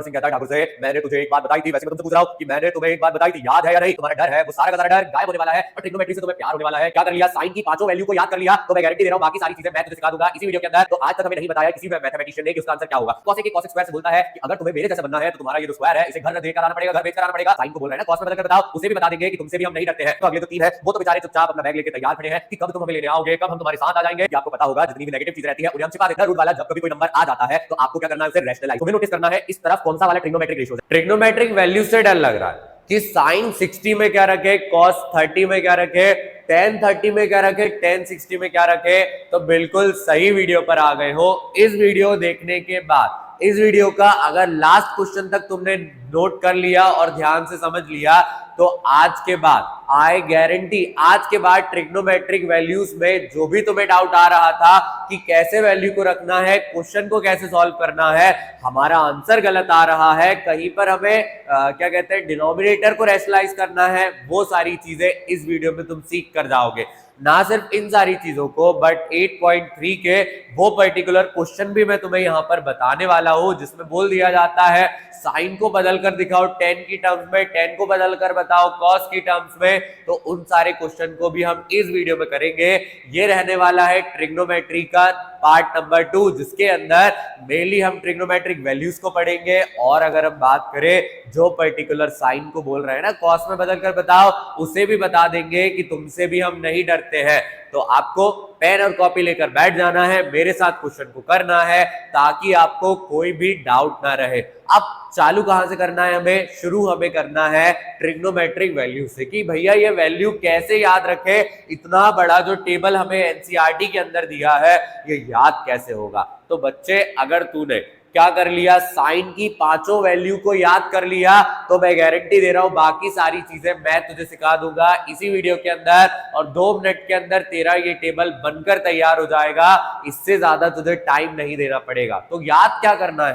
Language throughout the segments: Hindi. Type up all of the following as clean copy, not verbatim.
सिंह कहता है ठाकुर से, मैंने तुझे एक बात बताई थी, वैसे मैं तुमसे पूछ रहा हूं कि मैंने तुम्हें एक बात बताई थी, याद है या नहीं? तुम्हारा डर है, वो सारा का सारा डर गायब होने वाला है और ट्रिग्नोमेट्री से तुम्हें प्यार होने वाला है। क्या कर लिया? साइन की पांचों वैल्यू को याद कर लिया, तो मैं गारंटी दे रहा हूं बाकी सारी चीजें मैं तुझे सिखा दूंगा इसी वीडियो के अंदर। तो आज तक हमें नहीं बताया किसी मैथमेटिशियन ने कि उसका आंसर क्या होगा। कॉसेक कॉसेक स्क्वायर से बोलता है कि अगर तुम्हें मेरे जैसा बनना है तो तुम्हारा ये जो स्क्वायर है इसे घर देकर आना पड़ेगा, घर बेचकर आना पड़ेगा। साइन को बोल रहे हैं ना कॉस में बदलकर बताओ, उसे भी बता देंगे कि तुमसे भी हम नहीं डरते हैं। तो अगले तो तीन है वो तो बेचारे चुपचाप अपना बैग लेके तैयार खड़े हैं कि कब तुम हमें लेने आओगे, कब हम तुम्हारे साथ आ जाएंगे। कि आपको पता होगा जितनी भी नेगेटिव चीजें रहती है उन्हें हम छिपा देते हैं। रूट वाला जब कभी कोई नंबर आ जाता है तो आपको क्या करना है, उसे रैशनलाइज। तुम्हें नोटिस करना है इस तरफ कौन सा वाला ट्रिग्नोमेट्रिक रेशियो है। ट्रिग्नोमेट्रिक वैल्यू से डर लग रहा है कि साइन 60 में क्या रखे, कॉस 30 में क्या रखे, tan 30 में क्या रखे, tan 60 में क्या रखे। तो बिल्कुल सही वीडियो पर आ गए हो। इस वीडियो देखने के बाद इस वीडियो का अगर लास्ट क्वेश्चन तक तुमने नोट कर लिया और ध्यान से समझ लिया तो आज के बाद आई गारंटी आज के बाद ट्रिग्नोमेट्रिक वैल्यूज में जो भी तुम्हें डाउट आ रहा था कि कैसे वैल्यू को रखना है, क्वेश्चन को कैसे सॉल्व करना है, हमारा आंसर गलत आ रहा है, कहीं पर हमें क्या कहते हैं डिनोमिनेटर को रैशनलाइज करना है, वो सारी चीजें इस वीडियो में तुम सीख कर जाओगे। ना सिर्फ इन सारी चीजों को बट 8.3 के वो पर्टिकुलर क्वेश्चन भी मैं तुम्हें यहां पर बताने वाला हूं जिसमें बोल दिया जाता है साइन को बदलकर दिखाओ tan की टर्म्स में, tan को बदलकर बताओ cos की टर्म्स में। तो उन सारे क्वेश्चन को भी हम इस वीडियो में करेंगे। ये रहने वाला है ट्रिग्नोमेट्री का पार्ट नंबर 2 जिसके अंदर मेनली हम ट्रिग्नोमेट्रिक वैल्यूज को पढ़ेंगे। और अगर हम बात करें जो पर्टिकुलर साइन को बोल रहे हैं ना cos में बदलकर बताओ, उसे भी बता देंगे कि तुमसे भी हम नहीं डरते हैं। तो आपको पेन और कॉपी लेकर बैठ जाना है, मेरे साथ क्वेश्चन को करना है ताकि आपको कोई भी डाउट ना रहे। अब चालू कहां से करना है, हमें शुरू हमें करना है ट्रिग्नोमेट्रिक वैल्यू से कि भैया ये वैल्यू कैसे याद रखे, इतना बड़ा जो टेबल हमें एनसीईआरटी के अंदर दिया है ये याद कैसे होगा। तो बच्चे अगर तूने क्या कर लिया, साइन की पांचों वैल्यू को याद कर लिया तो मैं गारंटी दे रहा हूं बाकी सारी चीजें मैं तुझे सिखा दूंगा इसी वीडियो के अंदर और 2 मिनट के अंदर तेरा ये टेबल बनकर तैयार हो जाएगा। इससे ज्यादा तुझे टाइम नहीं देना पड़ेगा। तो याद क्या करना है,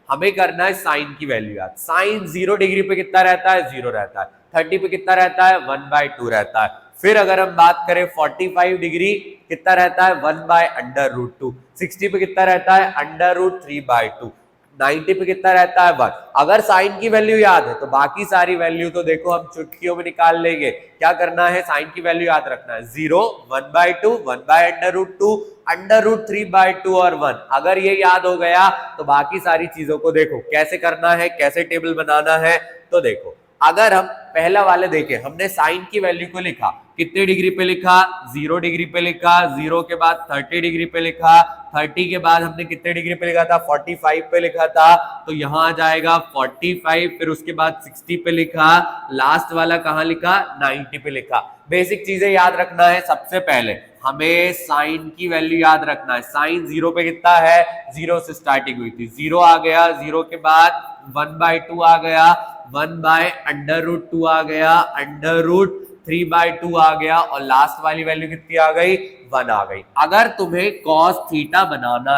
हमें करना है साइन की वैल्यू याद। साइन 0 डिग्री पे कितना रहता है, 0 रहता है। 30 पे कितना रहता है, 1/2 रहता है। फिर अगर हम बात करें 45 डिग्री कितना रहता है, 1/√2। 60 पे कितना रहता है, √3/2। 90 पे कितना रहता है, 1। अगर साइन की वैल्यू याद है तो बाकी सारी वैल्यू तो देखो हम चुटकियों में निकाल लेंगे। क्या करना है, साइन की वैल्यू याद रखना है 0, 1/2, 1/√2, √3/2 और 1। अगर ये याद हो गया तो बाकी सारी चीजों को देखो कैसे करना है, कैसे टेबल बनाना है। तो देखो अगर हम पहला वाले देखें, हमने साइन की वैल्यू को लिखा कितने डिग्री पे लिखा, 0 डिग्री पे लिखा, 0 के बाद 30 डिग्री पे लिखा, 30 के बाद हमने कितने डिग्री पे लिखा था, 45 पे लिखा था। तो यहां आ जाएगा 45, फिर उसके बाद 60 पे लिखा, लास्ट वाला कहां लिखा, 90 पे लिखा। बेसिक चीजें याद रखना है। सबसे पहले हमें साइन की वैल्यू याद रखना है। साइन 0 पे कितना है, 0 से स्टार्टिंग हुई थी, 0 आ गया, 0 के बाद 1/2 आ गया, 1/√2 आ गया, √3/2 आ गया और लास्ट वाली वैल्यू कितनी आ गई, 1 आ गई। अगर तुम्हें cos थीटा बनाना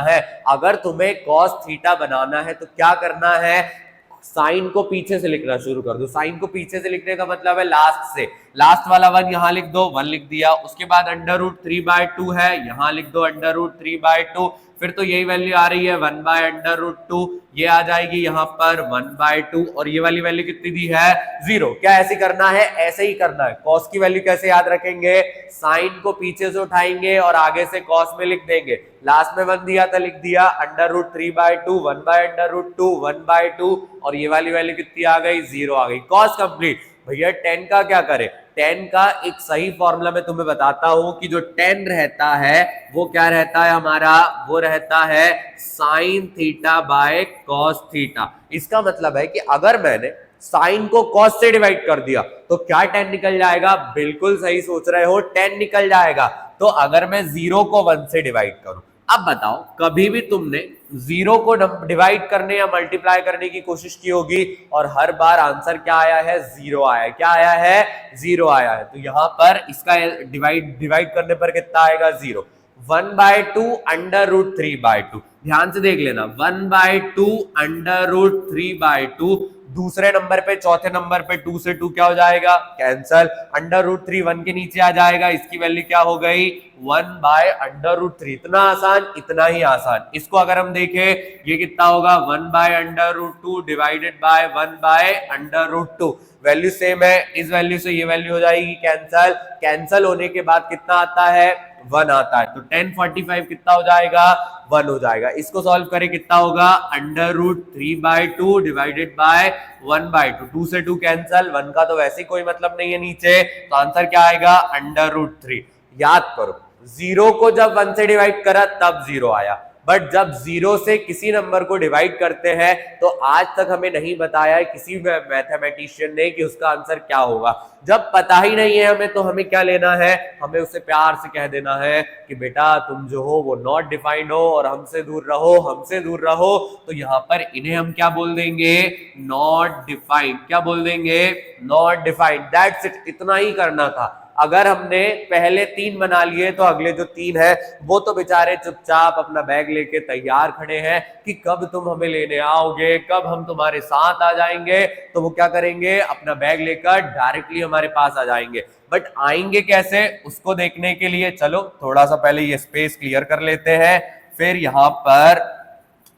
है, तो क्या करना है, साइन को पीछे से लिखना शुरू कर दो। साइन को पीछे से लिखने का मतलब है लास्ट से। लास्ट वाला 1 यहां लिख दो, 1 लिख दिया। उसके बाद √3/2 है, यहां लिख दो √3/2। फिर तो यही वैल्यू आ रही है 1/√2, ये आ जाएगी यहां पर 1/2 और ये वाली वैल्यू कितनी दी है, 0। क्या ऐसे करना है, ऐसे ही करना है। कॉस की वैल्यू कैसे याद रखेंगे, साइन को पीछे से उठाएंगे और आगे से कॉस में लिख देंगे। लास्ट में 1 दिया था, लिख दिया √3/2, 1/√2, 1/2 और ये वाली वैल्यू कितनी आ गई, 0 आ गई। Cos complete. भैया tan का क्या करें, tan का एक सही फॉर्मूला मैं तुम्हें बताता हूं कि जो tan रहता है वो क्या रहता है हमारा, वो रहता है sine theta by cos theta. इसका मतलब है कि अगर मैंने साइन को कॉस से डिवाइड कर दिया तो क्या tan निकल जाएगा, बिल्कुल सही सोच रहे हो, tan निकल जाएगा। तो अगर मैं 0 को 1 से डिवाइड करूं, अब बताओ कभी भी तुमने 0 को डिवाइड करने या मल्टीप्लाई करने की कोशिश की होगी और हर बार आंसर क्या आया है, 0 आया है। क्या आया है, 0 आया है। तो यहां पर इसका डिवाइड करने पर कितना आएगा, 0। 1/2 √3/2, ध्यान से देख लेना, 1/2 √3/2 दूसरे नंबर पे, चौथे नंबर पे 2 से 2 क्या हो जाएगा, कैंसल। √3 1 के नीचे आ जाएगा, इसकी वैल्यू क्या हो गई, 1/√3। इतना आसान, इतना ही आसान। इसको अगर हम देखें ये कितना होगा, 1/√2 डिवाइडेड बाय 1/√2। वैल्यू सेम है, इस वैल्यू से ये वैल्यू हो जाएगी कैंसल। कैंसल होने के बाद कितना आता है, 1 आता है। तो 1045 कितना हो जाएगा, 1 हो जाएगा। इसको सॉल्व करें कितना होगा, √3/2 डिवाइडेड बाय 1/2। 2 से 2 कैंसल, 1 का तो वैसे कोई मतलब नहीं है नीचे, तो आंसर क्या आएगा, √3। याद करो, 0 को जब 1 से डिवाइड करा तब 0 आया, बट जब 0 से किसी नंबर को डिवाइड करते हैं तो आज तक हमें नहीं बताया है किसी मैथमेटिशियन ने कि उसका आंसर क्या होगा। जब पता ही नहीं है हमें तो हमें क्या लेना है, हमें उसे प्यार से कह देना है कि बेटा तुम जो हो वो नॉट डिफाइंड हो और हमसे दूर रहो, हमसे दूर रहो। तो यहां पर इन्हें हम क्या बोल देंगे, नॉट डिफाइंड। क्या बोल देंगे, नॉट डिफाइंड। दैट्स इट, इतना ही करना था। अगर हमने पहले 3 बना लिए तो अगले जो 3 है वो तो बेचारे चुपचाप अपना बैग लेके तैयार खड़े हैं कि कब तुम हमें लेने आओगे, कब हम तुम्हारे साथ आ जाएंगे। तो वो क्या करेंगे, अपना बैग लेकर डायरेक्टली हमारे पास आ जाएंगे। बट आएंगे कैसे, उसको देखने के लिए चलो थोड़ा सा पहले ये स्पेस क्लियर कर लेते हैं। फिर यहां पर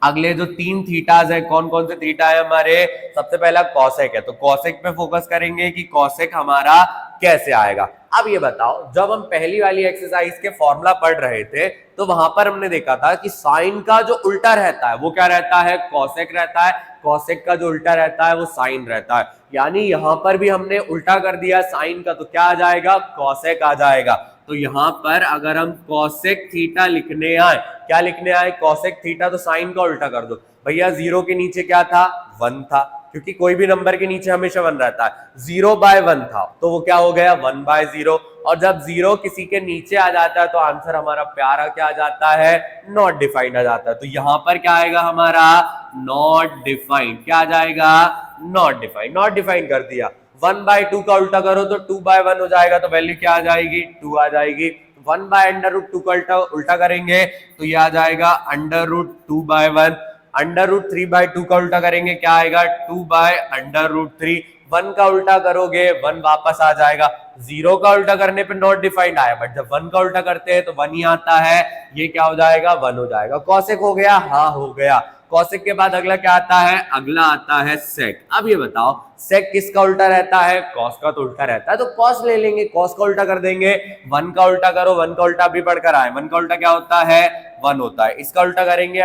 अगले जो 3 थीटाज है, कौन कौन से थीटा है हमारे, सबसे पहला कॉसेक है। तो कॉसेक पे फोकस करेंगे कि कॉसेक हमारा कैसे आएगा। अब ये बताओ, जब हम पहली वाली एक्सरसाइज के फॉर्मूला पढ़ रहे थे तो वहां पर हमने देखा था कि साइन का जो उल्टा रहता है वो क्या रहता है, कॉसेक रहता है। कॉसेक का जो उल्टा रहता है वो साइन रहता है। यानी यहां पर भी हमने उल्टा कर दिया साइन का, तो क्या आ जाएगा, कॉसेक आ जाएगा। तो यहां पर अगर हम कॉसेक थीटा लिखने आए, क्या लिखने आए, कॉसेक थीटा, तो साइन का उल्टा कर दो। भैया 0 के नीचे क्या था, 1 था, क्योंकि कोई भी नंबर के नीचे हमेशा 1 रहता है। 0/1 था तो वो क्या हो गया, 1/0। और जब 0 किसी के नीचे आ जाता है तो आंसर हमारा प्यारा क्या आ जाता है, नॉट डिफाइंड आ जाता है। तो यहां पर क्या आएगा हमारा, नॉट डिफाइंड। क्या आ जाएगा, नॉट डिफाइंड। नॉट डिफाइंड कर दिया। 1/2 का उल्टा करो तो 2/1 हो जाएगा, तो वैल्यू क्या आ जाएगी, 2 आ जाएगी। 1/√2 का उल्टा करेंगे तो ये आ जाएगा √2/1। √3/2 का उल्टा करेंगे क्या आएगा, 2/√3। 1 का उल्टा करोगे 1 वापस आ जाएगा। 0 का उल्टा करने पे नॉट डिफाइंड आया, बट जब 1 का उल्टा करते हैं तो 1 ही आता है। ये क्या हो जाएगा, 1 हो जाएगा। कॉसेक हो गया, हाँ हो गया। कॉसेक के बाद अगला क्या आता है, अगला आता है सेक। अब ये बताओ सेक किसका उल्टा रहता है, कॉस का तो उल्टा रहता है, तो कॉस ले लेंगे, कॉस का उल्टा कर देंगे। 1 का उल्टा करो, 1 का उल्टा अभी पढ़कर आए, 1 का उल्टा क्या होता है, 1 होता है। इसका उल्टा करेंगे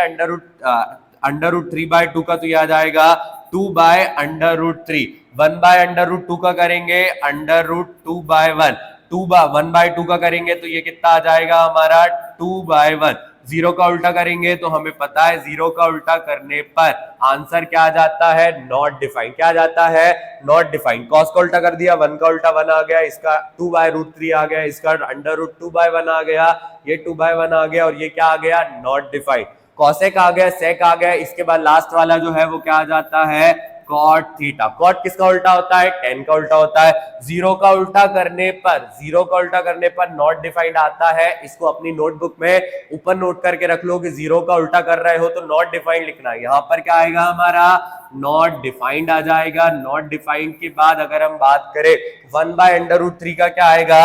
√3/2 का, तो ये आ जाएगा 2/√3। 1/√2 का करेंगे √2/1। 1/2 का करेंगे तो ये कितना आ जाएगा हमारा, 2/1। 0 का उल्टा करेंगे तो हमें पता है 0 का उल्टा करने पर आंसर क्या आ जाता है, नॉट डिफाइंड। क्या आ जाता है, नॉट डिफाइंड। कॉस का उल्टा कर दिया, 1 का उल्टा 1 आ गया, इसका 2/√3 आ गया, इसका √2/1 आ गया, ये 2/1 आ गया, और ये क्या आ गया, नॉट डिफाइंड। कॉसेक आ गया, सेक आ गया। इसके बाद लास्ट वाला जो है वो क्या आ जाता है, कॉट थीटा। कॉट किसका उल्टा होता है, tan का उल्टा होता है। 0 का उल्टा करने पर नॉट डिफाइंड आता है। इसको अपनी नोटबुक में ऊपर नोट करके रख लो कि 0 का उल्टा कर रहे हो तो नॉट डिफाइंड लिखना है। यहां पर क्या आएगा हमारा, नॉट डिफाइंड आ जाएगा। नॉट डिफाइंड के बाद अगर हम बात करें 1/√3 का, क्या आएगा,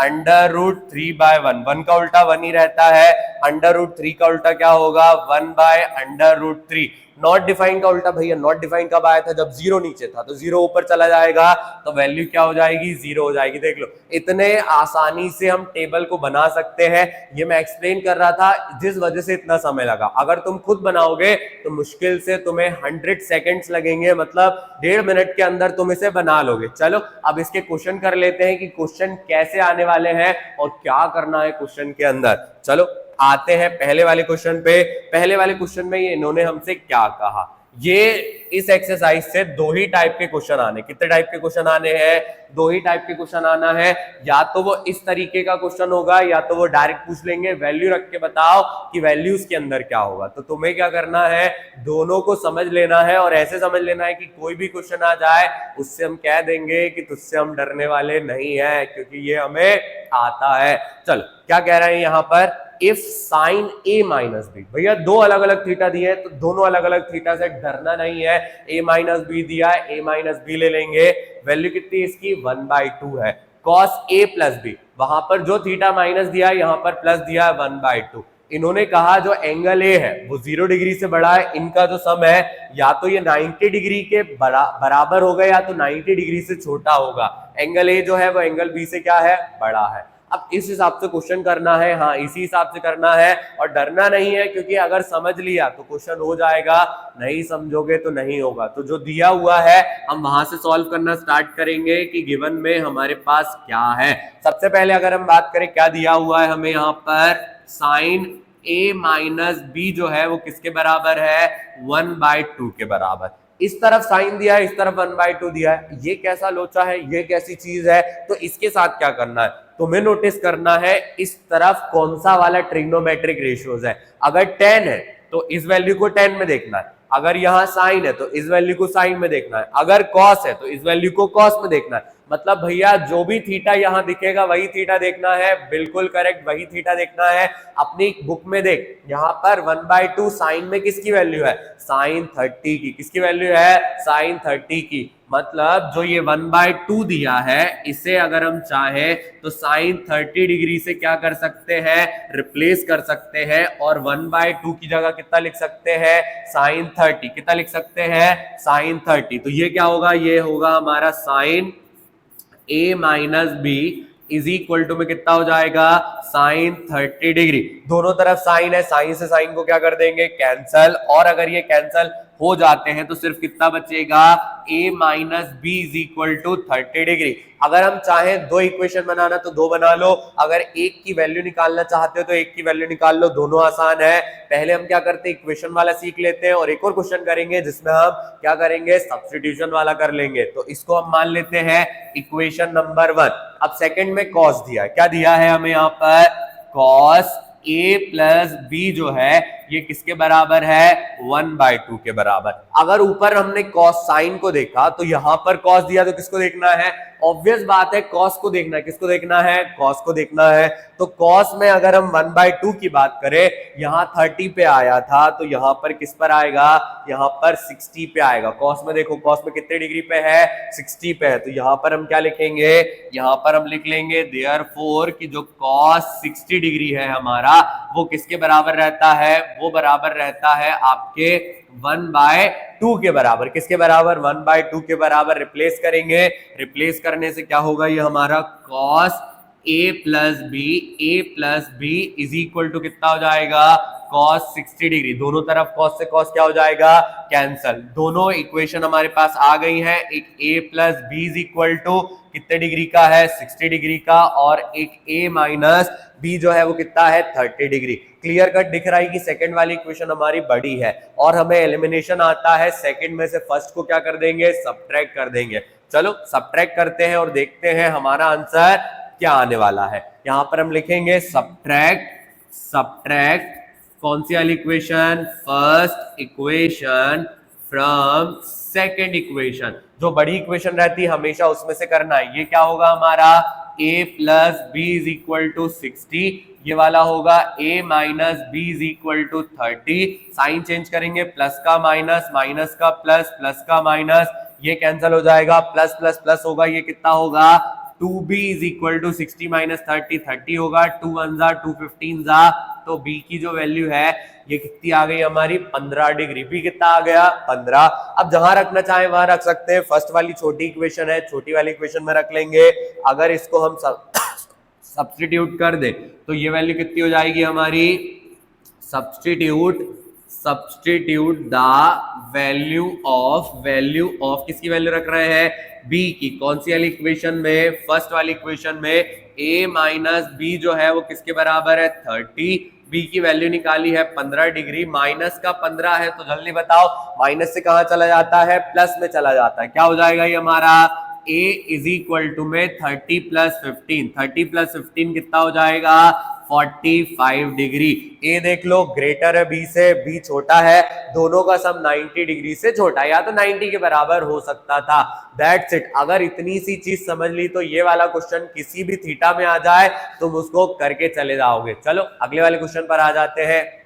√3/1। 1 का उल्टा 1 ही रहता है, √3 का उल्टा क्या होगा, 1/√3। नॉट डिफाइंड का उल्टा भैया, नॉट डिफाइंड कब आया था, जब 0 नीचे था, तो 0 ऊपर चला जाएगा तो वैल्यू क्या हो जाएगी, 0 हो जाएगी। देख लो, इतने आसानी से हम टेबल को बना सकते हैं। ये मैं एक्सप्लेन कर रहा था जिस वजह से इतना समय लगा। अगर तुम खुद बनाओगे तो मुश्किल से तुम्हें 100 सेकेंड्स लगेंगे, मतलब 1.5 मिनट के अंदर तुम इसे बना लोगे। चलो अब इसके क्वेश्चन कर लेते हैं कि क्वेश्चन कैसे आने वाले हैं और क्या करना है क्वेश्चन के अंदर। चलो आते हैं पहले वाले क्वेश्चन पे। पहले वाले क्वेश्चन में ये इन्होंने हमसे क्या कहा, ये इस एक्सरसाइज से 2 ही टाइप के क्वेश्चन आने। कितने टाइप के क्वेश्चन आने हैं, 2 ही टाइप के क्वेश्चन आना है। या तो वो इस तरीके का क्वेश्चन होगा या तो वो डायरेक्ट पूछ लेंगे वैल्यू रख के बताओ कि वैल्यूज के अंदर क्या होगा। तो तुम्हें क्या करना है, दोनों को समझ लेना है और ऐसे समझ लेना है कि कोई भी क्वेश्चन आ जाए उससे हम कह देंगे कि तुझसे हम डरने वाले नहीं है, क्योंकि ये हमें आता है। चलो क्या कह रहे हैं यहाँ पर, if sine A minus B, भैया दो अलग अलग थीटा दिए हैं तो दोनों अलग अलग थीटा से डरना नहीं है। ए माइनस बी दिया है, ए माइनस बी ले लेंगे, वैल्यू कितनी इसकी 1/2 है। कॉस ए प्लस बी, वहां पर जो थीटा माइनस दिया है यहां पर प्लस दिया है 1/2। इन्होंने कहा जो एंगल ए है वो 0 डिग्री से बड़ा है, इनका जो सम है या तो ये 90 डिग्री के बराबर होगा या तो 90 डिग्री से छोटा होगा। एंगल ए जो है वो एंगल बी से क्या है, बड़ा है। अब इस हिसाब से क्वेश्चन करना है, हाँ इसी हिसाब से करना है और डरना नहीं है, क्योंकि अगर समझ लिया तो क्वेश्चन हो जाएगा, नहीं समझोगे तो नहीं होगा। तो जो दिया हुआ है हम वहां से सॉल्व करना स्टार्ट करेंगे कि गिवन में हमारे पास क्या है। सबसे पहले अगर हम बात करें क्या दिया हुआ है हमें यहाँ पर, साइन a माइनस बी जो है वो किसके बराबर है, 1/2 के बराबर। इस तरफ साइन दिया है, इस तरफ 1/2 दिया है, ये कैसा लोचा है, ये कैसी चीज है। तो इसके साथ क्या करना है, तुम्हें नोटिस करना है इस तरफ कौन सा वाला ट्रिग्नोमेट्रिक रेशियोज है। अगर 10 है तो इस वैल्यू को 10 में देखना है, अगर यहां साइन है तो इस वैल्यू को साइन में देखना है, अगर कॉस है तो इस वैल्यू को कॉस में देखना है। मतलब भैया जो भी थीटा यहां दिखेगा वही थीटा देखना है, बिल्कुल करेक्ट वही थीटा देखना है। अपनी बुक में देख, यहां पर 1/2 साइन में किसकी वैल्यू है, साइन 30 की। किसकी वैल्यू है, साइन 30 की। मतलब जो ये 1/2 दिया है इसे अगर हम चाहें तो साइन 30 डिग्री से क्या कर सकते हैं, रिप्लेस कर सकते हैं और 1/2 की जगह कितना लिख सकते हैं, साइन 30। कितना लिख सकते हैं, साइन 30। तो ये क्या होगा, ये होगा हमारा sine a minus B is equal to में कितना हो जाएगा, साइन 30 डिग्री। दोनों तरफ साइन है, साइन से साइन को क्या कर देंगे, कैंसल। और अगर ये कैंसल हो जाते हैं तो सिर्फ कितना बचेगा, a minus B is equal to 30 degree. अगर हम चाहें दो इक्वेशन बनाना तो दो बना लो, अगर एक की वैल्यू निकालना चाहते हो तो एक की वैल्यू निकाल लो, दोनों आसान है। पहले हम क्या करते हैं, इक्वेशन वाला सीख लेते हैं और एक और क्वेश्चन करेंगे जिसमें हम क्या करेंगे, सब्स्टिट्यूशन वाला कर लेंगे। तो इसको हम मान लेते हैं इक्वेशन नंबर 1। अब सेकंड में कॉस दिया है, क्या दिया है हमें यहाँ पर, कॉस a प्लस बी जो है ये किसके बराबर है, 1/2 के बराबर। अगर ऊपर हमने कॉस साइन को देखा तो यहां पर कॉस दिया तो किसको देखना है, ऑब्वियस बात है कॉस को देखना है। किसको देखना है, कॉस को देखना है। तो कॉस में अगर हम 1/2 की बात करें, यहां 30 पे आया था तो यहां पर किस पर आएगा, यहां पर 60 पे आएगा। कॉस में देखो, कॉस में कितने डिग्री पे है, 60 पे है। तो यहां पर हम क्या लिखेंगे, यहां पर हम लिख लेंगे देयरफॉर कि जो कॉस 60 डिग्री है हमारा वो किसके बराबर रहता है, वो बराबर रहता है आपके 1/2 के बराबर। किसके बराबर, 1/2 के बराबर। रिप्लेस करेंगे, रिप्लेस करने से क्या होगा, ये हमारा cos a plus B is equal to कितना हो जाएगा, cos 60 डिग्री। दोनों तरफ cos से cos क्या हो जाएगा, कैंसल। दोनों इक्वेशन हमारे पास आ गई हैं। एक a plus B is equal to कितने डिग्री का है, 60 डिग्री का, और एक a माइनस b जो है वो कितना है, 30 डिग्री। क्लियर कट दिख रहा है कि सेकंड वाली इक्वेशन हमारी बड़ी है और हमें एलिमिनेशन आता है, सेकंड में से फर्स्ट को क्या कर देंगे, सब्ट्रैक्ट कर देंगे। चलो सब्ट्रैक्ट करते हैं और देखते हैं हमारा आंसर क्या आने वाला है। यहां पर हम लिखेंगे सब्ट्रैक्ट कौन सी वाली equation, first equation from second equation. जो बड़ी इक्वेशन रहती है हमेशा उसमें से करना है। ये क्या होगा हमारा, a plus B is equal to 60, ये वाला होगा a minus B is equal to 30। Sine change करेंगे, प्लस का माइनस, माइनस का प्लस, प्लस का माइनस, ये कैंसिल हो जाएगा, प्लस प्लस प्लस होगा, ये कितना होगा, 2b is equal to 60 minus 30, 30 होगा, 2 1 जा 2 15 जा। तो b की जो वैल्यू है ये कितनी आ गई हमारी, 15 डिग्री। b कितना आ गया, 15। अब जहां रखना चाहे वहां रख सकते हैं। फर्स्ट वाली छोटी इक्वेशन है, छोटी वाली इक्वेशन में रख लेंगे। अगर इसको हम सब्स्टिट्यूट कर दे तो ये वैल्यू कितनी हो जाएगी हमारी, सब्स्टिट्यूट द वैल्यू ऑफ किसकी वैल्यू रख रहे हैं, b की। कौन सी वाली इक्वेशन में, फर्स्ट वाली इक्वेशन में a माइनस बी जो है वो किसके बराबर है, 30। b की वैल्यू निकाली है 15 डिग्री, माइनस का 15 है तो जल्दी बताओ माइनस से कहां चला जाता है, प्लस में चला जाता है। क्या हो जाएगा ये हमारा, a इज इक्वल टू में 30 प्लस 15, 30 प्लस 15 कितना हो जाएगा, 45 डिग्री। ए देख लो ग्रेटर है बी से, बी छोटा है, दोनों का सम 90 डिग्री से छोटा है, या तो 90 के बराबर हो सकता था। That's it. अगर इतनी सी चीज समझ ली तो ये वाला क्वेश्चन किसी भी थीटा में आ जाए तुम उसको करके चले जाओगे। चलो अगले वाले क्वेश्चन पर आ जाते हैं।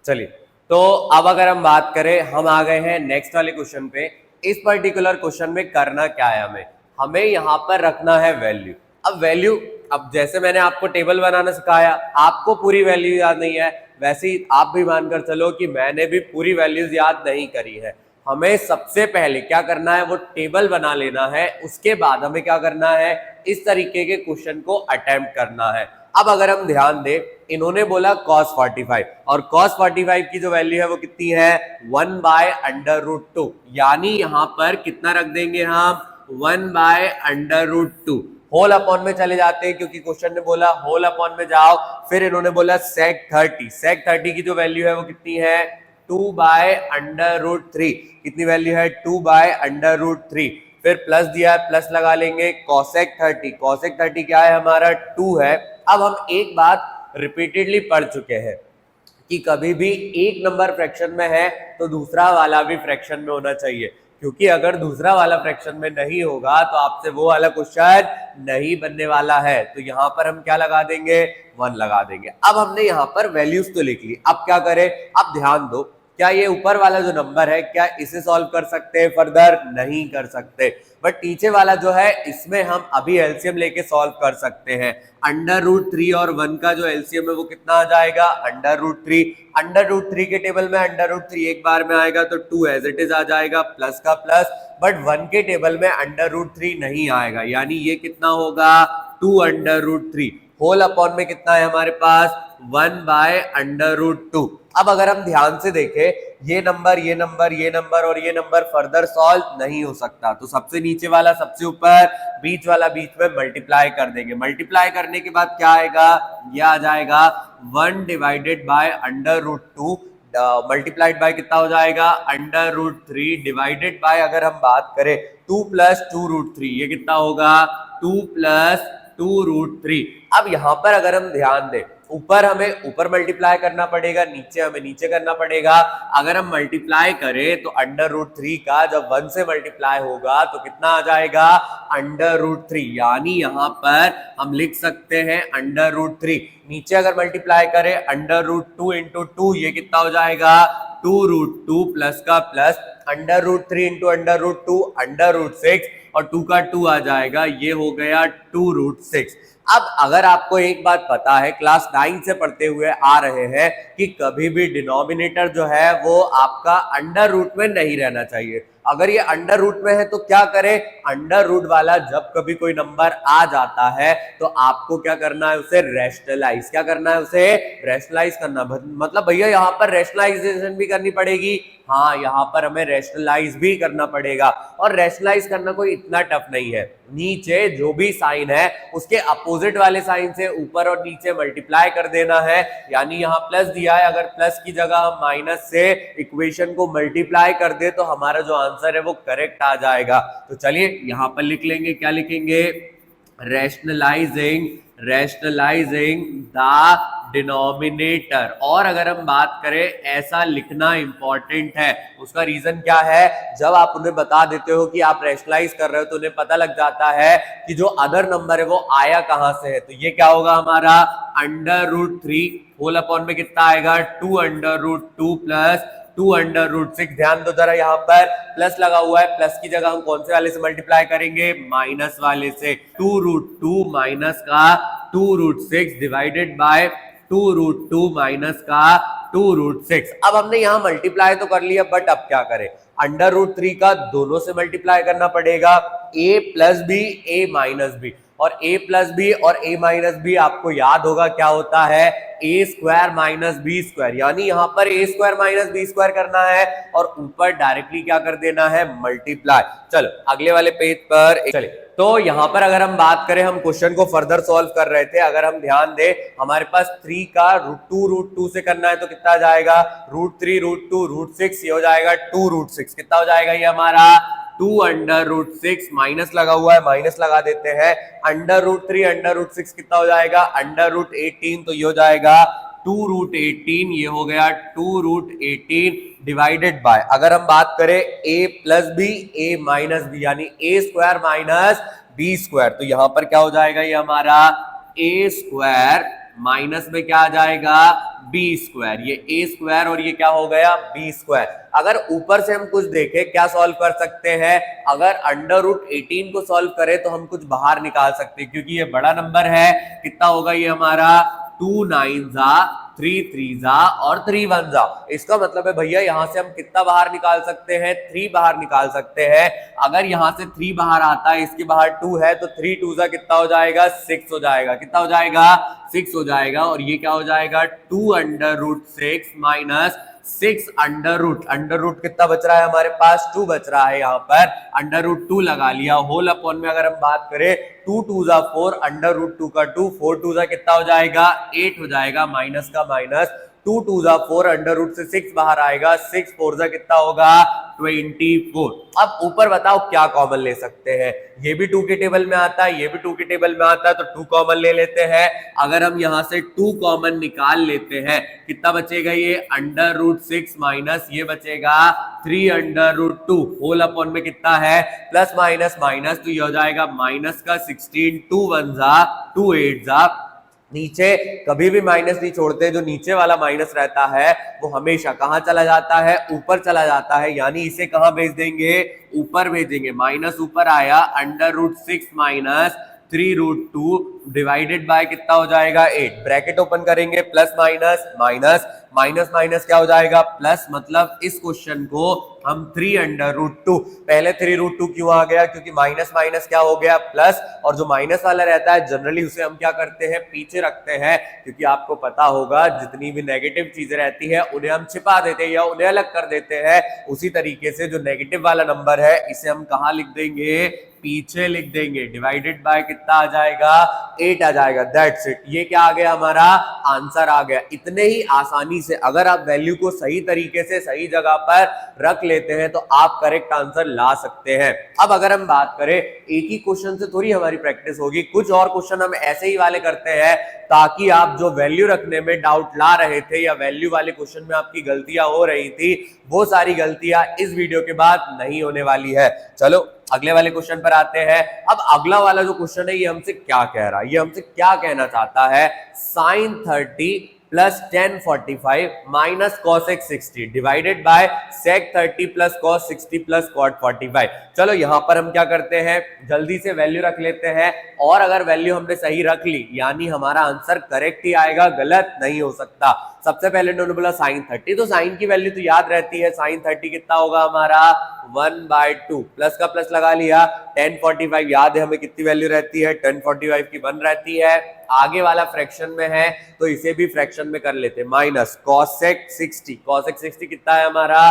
चलिए, तो अब अगर हम बात करें, हम आ गए हैं नेक्स्ट वाले क्वेश्चन पे। इस पर्टिकुलर क्वेश्चन में करना क्या है, हमें यहां पर रखना है वैल्यू। अब वैल्यू, अब जैसे मैंने आपको टेबल बनाना सिखाया, आपको पूरी वैल्यू याद नहीं है, वैसे ही आप भी मानकर चलो कि मैंने भी पूरी वैल्यूज याद नहीं करी है। हमें सबसे पहले क्या करना है, वो टेबल बना लेना है। उसके बाद हमें क्या करना है, इस तरीके के क्वेश्चन को अटेम्प्ट करना है। अब अगर हम ध्यान दें, इन्होंने बोला cos 45 और cos 45 की जो वैल्यू है वो कितनी है, 1/√2, यानी यहां पर कितना रख देंगे हम, 1/√2। होल अपॉन में चले जाते हैं क्योंकि क्वेश्चन ने बोला होल अपॉन में जाओ। फिर इन्होंने बोला sec 30, sec 30 की जो वैल्यू है वो कितनी है, 2/√3। कितनी वैल्यू है, 2/√3। फिर प्लस दिया है, प्लस लगा लेंगे। cosec 30, cosec 30 क्या है हमारा, 2 है। अब हम एक बात रिपीटेडली पढ़ चुके हैं कि कभी भी एक नंबर फ्रैक्शन में है तो दूसरा वाला भी फ्रैक्शन में होना चाहिए, क्योंकि अगर दूसरा वाला फ्रैक्शन में नहीं होगा तो आपसे वो वाला क्वेश्चन नहीं बनने वाला है। तो यहां पर हम क्या लगा देंगे, 1 लगा देंगे। अब हमने यहां पर वैल्यूज तो लिख ली, अब क्या करें, अब ध्यान दो, क्या ये ऊपर वाला जो नंबर है, क्या इसे सॉल्व कर सकते हैं फर्दर, नहीं कर सकते, बट नीचे वाला जो है इसमें हम अभी एलसीएम लेके सॉल्व कर सकते हैं। √3 और 1 का जो एलसीएम है वो कितना आ जाएगा, √3। √3 के टेबल में √3 एक बार में आएगा तो 2 एज इट इज आ जाएगा, प्लस का प्लस। बट 1 के टेबल में √3 नहीं आएगा, यानी ये कितना होगा, 2√3। होल अपॉन में कितना है हमारे पास, 1/√2। अब अगर हम ध्यान से देखें, ये नंबर ये नंबर ये नंबर और ये नंबर फर्दर सॉल्व नहीं हो सकता, तो सबसे नीचे वाला सबसे ऊपर, बीच वाला बीच में मल्टीप्लाई कर देंगे। मल्टीप्लाई करने के बाद क्या आएगा, ये आ जाएगा 1/√2 मल्टीप्लाइड बाय कितना हो जाएगा, √3 डिवाइडेड बाय, अगर हम बात करें 2 + 2√3, ये कितना होगा, 2 + 2√3। अब यहां पर अगर हम ध्यान दें, ऊपर हमें ऊपर मल्टीप्लाई करना पड़ेगा, नीचे हमें नीचे करना पड़ेगा। अगर हम मल्टीप्लाई करें तो √3 का जब 1 से मल्टीप्लाई होगा तो कितना आ जाएगा, √3, यानी यहां पर हम लिख सकते हैं √3। नीचे अगर मल्टीप्लाई करें √2 × 2, ये कितना हो जाएगा, 2√2 प्लस का प्लस, √3 × √2 √6 और 2 का 2 आ जाएगा, ये हो गया 2√6। अब अगर आपको एक बात पता है, क्लास 9 से पढ़ते हुए आ रहे हैं कि कभी भी डिनोमिनेटर जो है वो आपका अंडर रूट में नहीं रहना चाहिए। अगर ये अंडर रूट में है तो क्या करें, अंडर रूट वाला जब कभी कोई नंबर आ जाता है तो आपको क्या करना है, उसे रैशनलाइज, क्या करना है, उसे रैशनलाइज करना। मतलब भैया यहाँ पर रैशनलाइजेशन भी करनी पड़ेगी, हाँ यहाँ पर हमें रैशनलाइज भी करना पड़ेगा। और रैशनलाइज करना कोई इतना टफ नहीं है, नीचे जो भी साइन है उसके अपोजिट वाले साइन से ऊपर और नीचे मल्टीप्लाई कर देना है। यानी यहाँ प्लस दिया है, अगर प्लस की जगह हम माइनस से इक्वेशन को मल्टीप्लाई कर दे तो हमारा जो आंसर है वो करेक्ट आ जाएगा। तो चलिए यहाँ पर लिख लेंगे, क्या लिखेंगे, रैशनलाइजिंग द डिनोमिनेटर। और अगर हम बात करें, ऐसा लिखना इंपॉर्टेंट है, उसका रीजन क्या है, जब आप उन्हें बता देते हो कि आप रैशनलाइज कर रहे हो तो उन्हें पता लग जाता है कि जो अदर नंबर है वो आया कहां से है। तो ये क्या होगा हमारा, √3 होल अपॉन में कितना आएगा, 2√2 प्लस 2√6। ध्यान दो जरा, यहाँ पर प्लस लगा हुआ है, प्लस की जगह हम कौन से वाले से मल्टीप्लाई करेंगे, माइनस वाले से। 2√2 माइनस का 2√6 डिवाइडेड बाय 2√2 माइनस का 2√6। अब हमने यहाँ मल्टीप्लाई तो कर लिया, बट अब क्या करें, √3 का दोनों से मल्टीप्लाई करना पड़ेगा, a + b a - b। और a + b और a - b आपको याद होगा क्या होता है, a² - b², यानी यहाँ पर a² - b² करना है और ऊपर डायरेक्टली क्या कर देना है, मल्टीप्लाई। चलो अगले वाले पेज पर चलिए। तो यहाँ पर अगर हम बात करें, हम क्वेश्चन को फर्दर सॉल्व कर रहे थे, अगर हम ध्यान दें हमारे पास 3 का √2 से करना है तो कितना जाएगा, √3 √2 √6, ये हो जाएगा 2√6। कितना हो जाएगा ये हमारा 2√6 माइनस लगा हुआ है, माइनस लगा देते हैं। √3 √6 कितना हो जाएगा? √18, तो ये हो जाएगा 2√18, ये हो गया 2√18 डिवाइडेड बाय, अगर हम बात करें a plus B a minus B, यानी a square minus B square, तो यहां पर क्या हो जाएगा? ये हमारा a स्क्वायर माइनस में क्या आ जाएगा? B square. ये a स्क्वायर और ये क्या हो गया? B square. अगर ऊपर से हम कुछ देखें क्या सॉल्व कर सकते हैं, अगर √18 को सॉल्व करें तो हम कुछ बाहर निकाल सकते हैं, क्योंकि ये बड़ा नंबर है। कितना होगा ये हमारा? 2 9 3 3 और 3 1 इसका मतलब है भैया यहां से हम कितना बाहर निकाल सकते हैं? 3 बाहर निकाल सकते हैं। अगर यहां से 3 बाहर आता है, इसके बाहर 2 है, तो 3 2 कितना हो जाएगा? 6 हो जाएगा। कितना हो जाएगा? 6 हो जाएगा। और ये क्या हो जाएगा? 2√6 माइनस 6 अंडर रूट कितना बच रहा है हमारे पास? 2 बच रहा है। यहाँ पर √2 लगा लिया। होल अपॉन में अगर हम बात करें 2 2 4, √2 का 2, 4 2 कितना हो जाएगा? 8 हो जाएगा। माइनस का माइनस, 2 2 4, अंडर रूट से 6 बाहर आएगा, 6 4 कितना होगा? 24। अब ऊपर बताओ क्या कॉमन ले सकते हैं? ये भी 2 के टेबल में आता है, ये भी 2 के टेबल में आता है, तो 2 कॉमन ले लेते हैं। अगर हम यहां से 2 कॉमन निकाल लेते हैं, कितना बचेगा? ये √6 माइनस ये बचेगा 3√2, होल अपॉन में कितना है? प्लस माइनस माइनस, तो ये हो जाएगा माइनस का 16, 2 1 2 8 नीचे कभी भी माइनस नहीं छोड़ते, जो नीचे वाला माइनस रहता है वो हमेशा कहां चला जाता है? ऊपर चला जाता है, यानी इसे कहां भेज देंगे? ऊपर भेजेंगे। माइनस ऊपर आया, √6 माइनस 3√2 डिवाइडेड बाय कितना हो जाएगा? 8। ब्रैकेट ओपन करेंगे, plus minus minus minus minus क्या हो जाएगा? प्लस। मतलब इस क्वेश्चन को हम 3√2, पहले 3√2 क्यों आ गया? क्योंकि माइनस माइनस क्या हो गया? प्लस। और जो माइनस वाला रहता है जनरली उसे हम क्या करते हैं? पीछे रखते हैं, क्योंकि आपको पता होगा जितनी भी नेगेटिव चीजें रहती है उन्हें हम छिपा देते हैं या उन्हें अलग कर देते हैं। उसी तरीके से जो नेगेटिव वाला नंबर है इसे हम कहां लिख देंगे? पीछे लिख देंगे। डिवाइडेड बाय कितना आ जाएगा? 8 आ जाएगा। That's it. ये क्या आ गया? हमारा आंसर आ गया। इतने ही आसानी से अगर आप वैल्यू को सही तरीके से सही जगह पर रख लेते हैं तो आप करेक्ट आंसर ला सकते हैं। अब अगर हम बात करें, एक ही क्वेश्चन से थोड़ी हमारी प्रैक्टिस होगी, कुछ और क्वेश्चन हम ऐसे ही वाले करते हैं ताकि आप जो वैल्यू रखने में डाउट ला रहे थे या वैल्यू वाले क्वेश्चन में आपकी गलतियां हो रही थी, वो सारी गलतियां इस वीडियो के बाद नहीं होने वाली है। चलो अगले वाले क्वेश्चन पर आते हैं। अब अगला वाला जो क्वेश्चन है ये हमसे क्या कह रहा है? ये हमसे क्या कहना चाहता है? sin 30 plus tan 45 minus cos x 60 divided by sec 30 plus cos 60 plus cot 45। चलो यहां पर हम क्या करते हैं? जल्दी से वैल्यू रख लेते हैं, और अगर वैल्यू हमने सही रख ली यानी हमारा आंसर करेक्ट ही आएगा, गलत नहीं हो सकता। सबसे पहले उन्होंने बोला sin 30, तो sin की वैल्यू तो याद रहती है। sin 30 कितना होगा हमारा? 1/2, प्लस का प्लस लगा लिया। tan 45 याद है हमें कितनी वैल्यू रहती है? tan 45 की 1 रहती है। आगे वाला फ्रैक्शन में है तो इसे भी फ्रैक्शन में कर लेते हैं। Minus cos x 60, cos x 60 कितना है हमारा?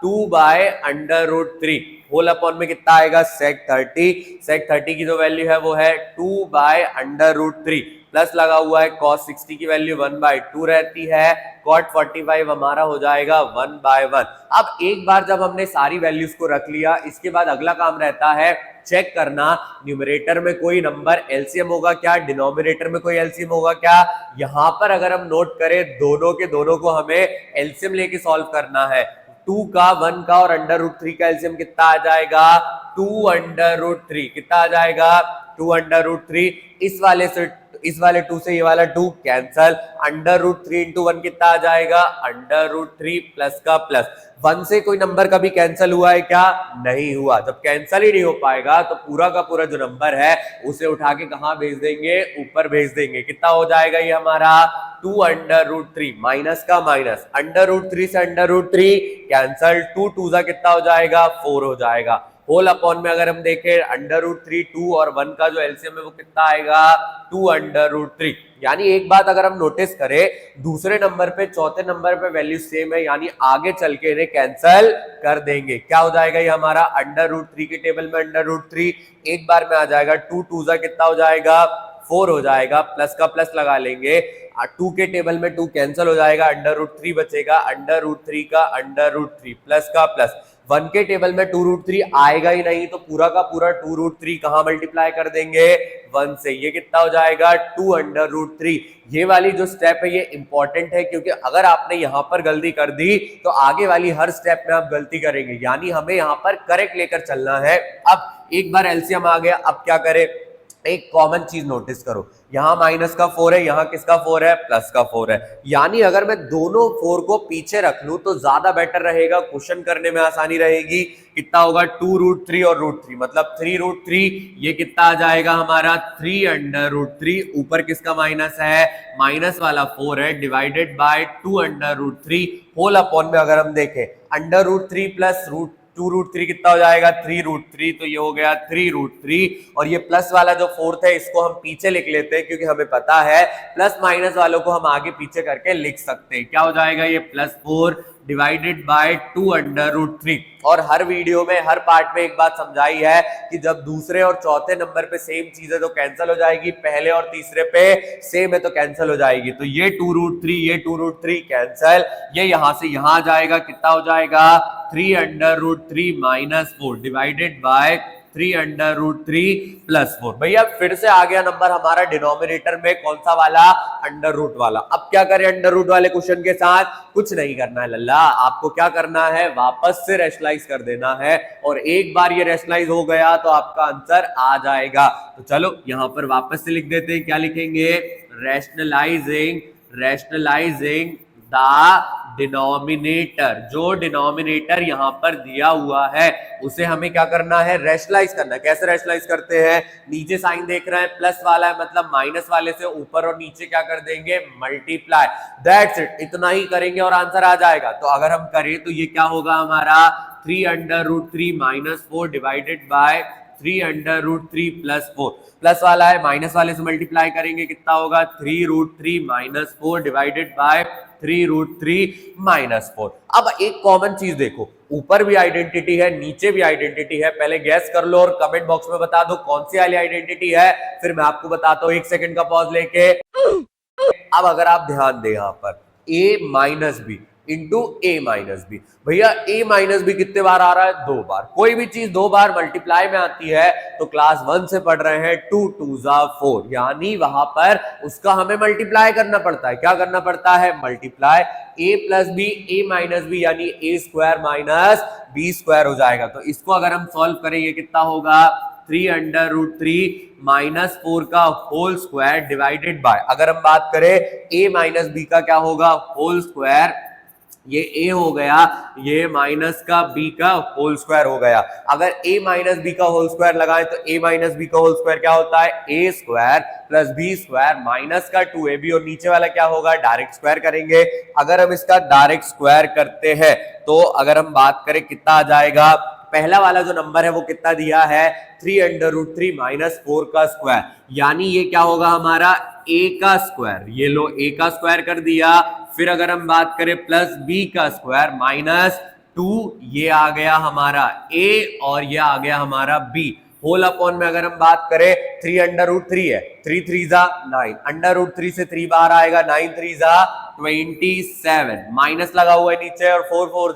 2/√3, होल अपॉन में कितना आएगा? sec 30, sec 30 की जो वैल्यू है वो है 2/√3, प्लस लगा हुआ है cos 60 की वैल्यू 1/2 रहती है। cot 45 हमारा हो जाएगा 1/1। अब एक बार जब हमने सारी वैल्यूज को रख लिया, इसके बाद अगला काम रहता है चेक करना न्यूमरेटर में कोई नंबर एलसीएम होगा क्या, डिनोमिनेटर में कोई एलसीएम होगा क्या। यहां पर अगर हम नोट करें दोनों के दोनों को हमें एलसीएम लेके सॉल्व करना है। 2 का 1 का और √3 का एलसीएम कितना आ जाएगा? 2√3 कितना आ जाएगा? 2√3। इस वाले 2 से ये वाला 2 कैंसल, √3 × 1 कितना आ जाएगा? √3 प्लस का प्लस। 1 से कोई नंबर कभी कैंसिल हुआ है क्या? नहीं हुआ। जब कैंसिल ही नहीं हो पाएगा तो पूरा का पूरा जो नंबर है उसे उठा के कहां भेज देंगे? ऊपर भेज देंगे। कितना हो जाएगा ये हमारा? 2√3 माइनस का माइनस, √3 से √3 कैंसल, 2 2 कितना हो जाएगा? 4 हो जाएगा। होल अपॉन में अगर हम देखें √3 2 और 1 का जो एलसीएम है वो कितना आएगा? 2√3। यानी एक बात अगर हम नोटिस करें, दूसरे नंबर पे चौथे नंबर पे वैल्यू सेम है, यानी आगे चल के इन्हें कैंसिल कर देंगे। क्या हो जाएगा ये हमारा? √3 के टेबल में √3 एक बार में आ जाएगा। 2 2 कितना हो जाएगा? 4 हो जाएगा। प्लस का प्लस लगा लेंगे। 2 के टेबल में 2 कैंसिल हो जाएगा, √3 बचेगा, √3 का √3 प्लस का प्लस। 1 के टेबल में 2√3 आएगा ही नहीं, तो पूरा का पूरा 2√3 कहां मल्टीप्लाई कर देंगे 1 से। ये कितना हो जाएगा 2√3। ये वाली जो स्टेप है ये इंपॉर्टेंट है, क्योंकि अगर आपने यहां पर गलती कर दी तो आगे वाली हर स्टेप में आप गलती करेंगे, यानी हमें यहां पर करेक्ट लेकर चलना है। अब एक बार एलसीएम आ गया, अब क्या करें, एक कॉमन चीज नोटिस करो, यहां माइनस का 4 है, यहां किसका 4 है, प्लस का 4 है, यानी अगर मैं दोनों 4 को पीछे रख लूं तो ज्यादा बेटर रहेगा, क्वेश्चन करने में आसानी रहेगी। कितना होगा 2√3 और √3 मतलब 3√3, ये कितना आ जाएगा हमारा 3√3, ऊपर किसका माइनस है, माइनस वाला 4 है, डिवाइडेड बाय 2√3 होल अपॉन में अगर हम देखें √3 प्लस 2√3 कितना हो जाएगा 3√3, तो ये हो गया 3√3। और ये प्लस वाला जो 4th है इसको हम पीछे लिख लेते हैं, क्योंकि हमें पता है प्लस माइनस वालों को हम आगे पीछे करके लिख सकते हैं। क्या हो जाएगा ये +4 डिवाइडेड बाय 2√3। और हर वीडियो में हर पार्ट में एक बात समझाई है कि जब दूसरे और चौथे नंबर पे सेम चीज है तो कैंसिल हो जाएगी, पहले और तीसरे पे सेम है तो कैंसिल हो जाएगी। तो ये 2√3 ये 2√3 कैंसिल, ये यहां से यहां आ जाएगा, कितना हो जाएगा 3√3 -4 डिवाइडेड बाय 3√3 +4। भैया फिर से आ गया नंबर हमारा डिनोमिनेटर में, कौन सा वाला, अंडर रूट वाला। अब क्या करें अंडर रूट वाले क्वेश्चन के साथ, कुछ नहीं करना है लल्ला, आपको क्या करना है वापस से रैशनलाइज कर देना है, और एक बार ये रैशनलाइज हो गया तो आपका आंसर आ जाएगा। तो चलो यहां पर वापस से लिख देते हैं, क्या लिखेंगे, रैशनलाइजिंग द डिनोमिनेटर। जो डिनोमिनेटर यहां पर दिया हुआ है उसे हमें क्या करना है, रैशनलाइज करना है। कैसे रैशनलाइज करते हैं, नीचे साइन देख रहे हैं प्लस वाला है, मतलब माइनस वाले से ऊपर और नीचे क्या कर देंगे मल्टीप्लाई, दैट्स इट, इतना ही करेंगे और आंसर आ जाएगा। तो अगर हम करें तो ये क्या होगा हमारा 3√3 -4 डिवाइडेड बाय 3√3 +4, प्लस वाला है माइनस वाले से मल्टीप्लाई करेंगे, कितना होगा 3√3 -4 डिवाइडेड बाय 3√3 -4। अब एक कॉमन चीज देखो, ऊपर भी आइडेंटिटी है नीचे भी आइडेंटिटी है, पहले गैस कर लो और कमेंट बॉक्स में बता दो कौन सी वाली आइडेंटिटी है, फिर मैं आपको बताता हूं, 1 सेकंड का पॉज लेके। अब अगर आप ध्यान दें यहां पर a-b इंटू a-b, भैया a-b कितने बार आ रहा है, 2 बार। कोई भी चीज 2 बार मल्टीप्लाई में आती है तो क्लास 1 से पढ़ रहे हैं 2 2 4, यानी वहां पर उसका हमें मल्टीप्लाई करना पड़ता है। क्या करना पड़ता है, मल्टीप्लाई, a + b a-b यानी a² - b² हो जाएगा। तो इसको अगर हम सॉल्व करें ये कितना होगा 3√3 -4 का होल स्क्वायर डिवाइडेड बाय, अगर हम बात करें a - b का क्या होगा होल स्क्वायर, ये a हो गया, ये माइनस का b का होल स्क्वायर हो गया। अगर a - b का होल स्क्वायर लगाएं तो a - b का होल स्क्वायर क्या होता है, a² + b² माइनस का 2ab, और नीचे वाला क्या होगा डायरेक्ट स्क्वायर करेंगे। अगर हम इसका डायरेक्ट स्क्वायर करते हैं तो अगर हम बात करें कितना आ जाएगा, पहला वाला जो नंबर है वो कितना दिया है 3√3 -4 का स्क्वायर, यानी ये क्या होगा हमारा a का स्क्वायर, ये लो a का स्क्वायर कर दिया। फिर अगर हम बात करें प्लस b का स्क्वायर -2, ये आ गया हमारा a और ये आ गया हमारा b, होल अपॉन में अगर हम बात करें 3√3 है, 3 3 9, √3 से 3 बाहर आएगा, 9 3 27, माइनस लगा हुआ है नीचे, और 4 4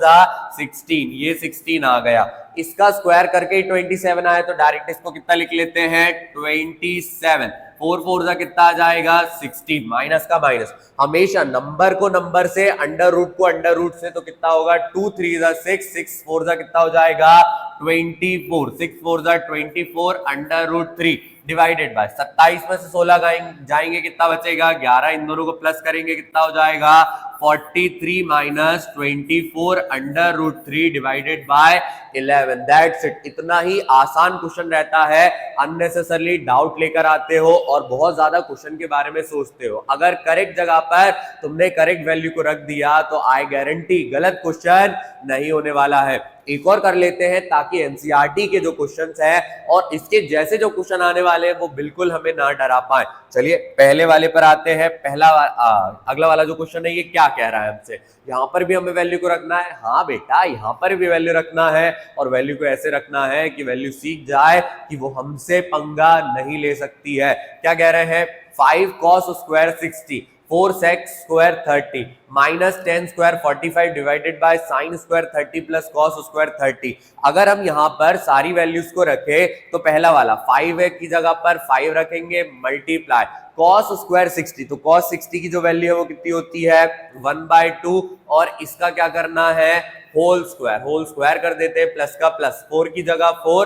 16, ये 16 आ गया। इसका स्क्वायर करके 27 आया तो डायरेक्ट इसको कितना लिख लेते हैं 27, 4 4 कितना आ जाएगा 16, माइनस का माइनस, हमेशा नंबर को नंबर से, अंडर रूट को अंडर रूट से, तो कितना होगा 2 3 6, 6 4 कितना हो जाएगा 24, 6 4 24 √3 डिवाइडेड बाय 27 में से 16 जाएंगे कितना बचेगा 11, इन दोनों को प्लस करेंगे कितना हो जाएगा 43 - 24 √3 डिवाइडेड बाय 11, दैट्स इट। इतना ही आसान क्वेश्चन रहता है, अननेसेसरली डाउट लेकर आते हो और बहुत ज्यादा क्वेश्चन के बारे में सोचते हो। अगर करेक्ट जगह पर तुमने करेक्ट वैल्यू को रख दिया तो आई गारंटी गलत क्वेश्चन नहीं होने वाला है। एक और कर लेते हैं ताकि एनसीईआरटी के जो क्वेश्चंस हैं और इसके जैसे जो क्वेश्चन आने वाले हैं वो बिल्कुल हमें ना डरा पाए। चलिए पहले वाले पर आते हैं। अगला वाला जो क्वेश्चन है ये क्या कह रहा है हमसे, यहाँ पर भी हमें वैल्यू को रखना है। हाँ बेटा, यहाँ पर भी वैल्यू रखना है और वैल्यू को ऐसे रखना है कि वैल्यू सीख जाए कि वो हमसे पंगा नहीं ले सकती है। क्या कह रहे हैं 5 cos² 60, 4 sec square 30 minus 10 square 45 divided by sine square 30 plus cos square 30। अगर हम यहाँ पर सारी वैल्यूज को रखें तो पहला वाला 5 की जगह पर 5 रखेंगे, मल्टीप्लाई कॉस स्क्वायर 60, तो कॉस 60 की जो वैल्यू है वो कितनी होती है 1/2, और इसका क्या करना है होल स्क्वायर कर देते हैं, प्लस का प्लस 4 की जगह 4,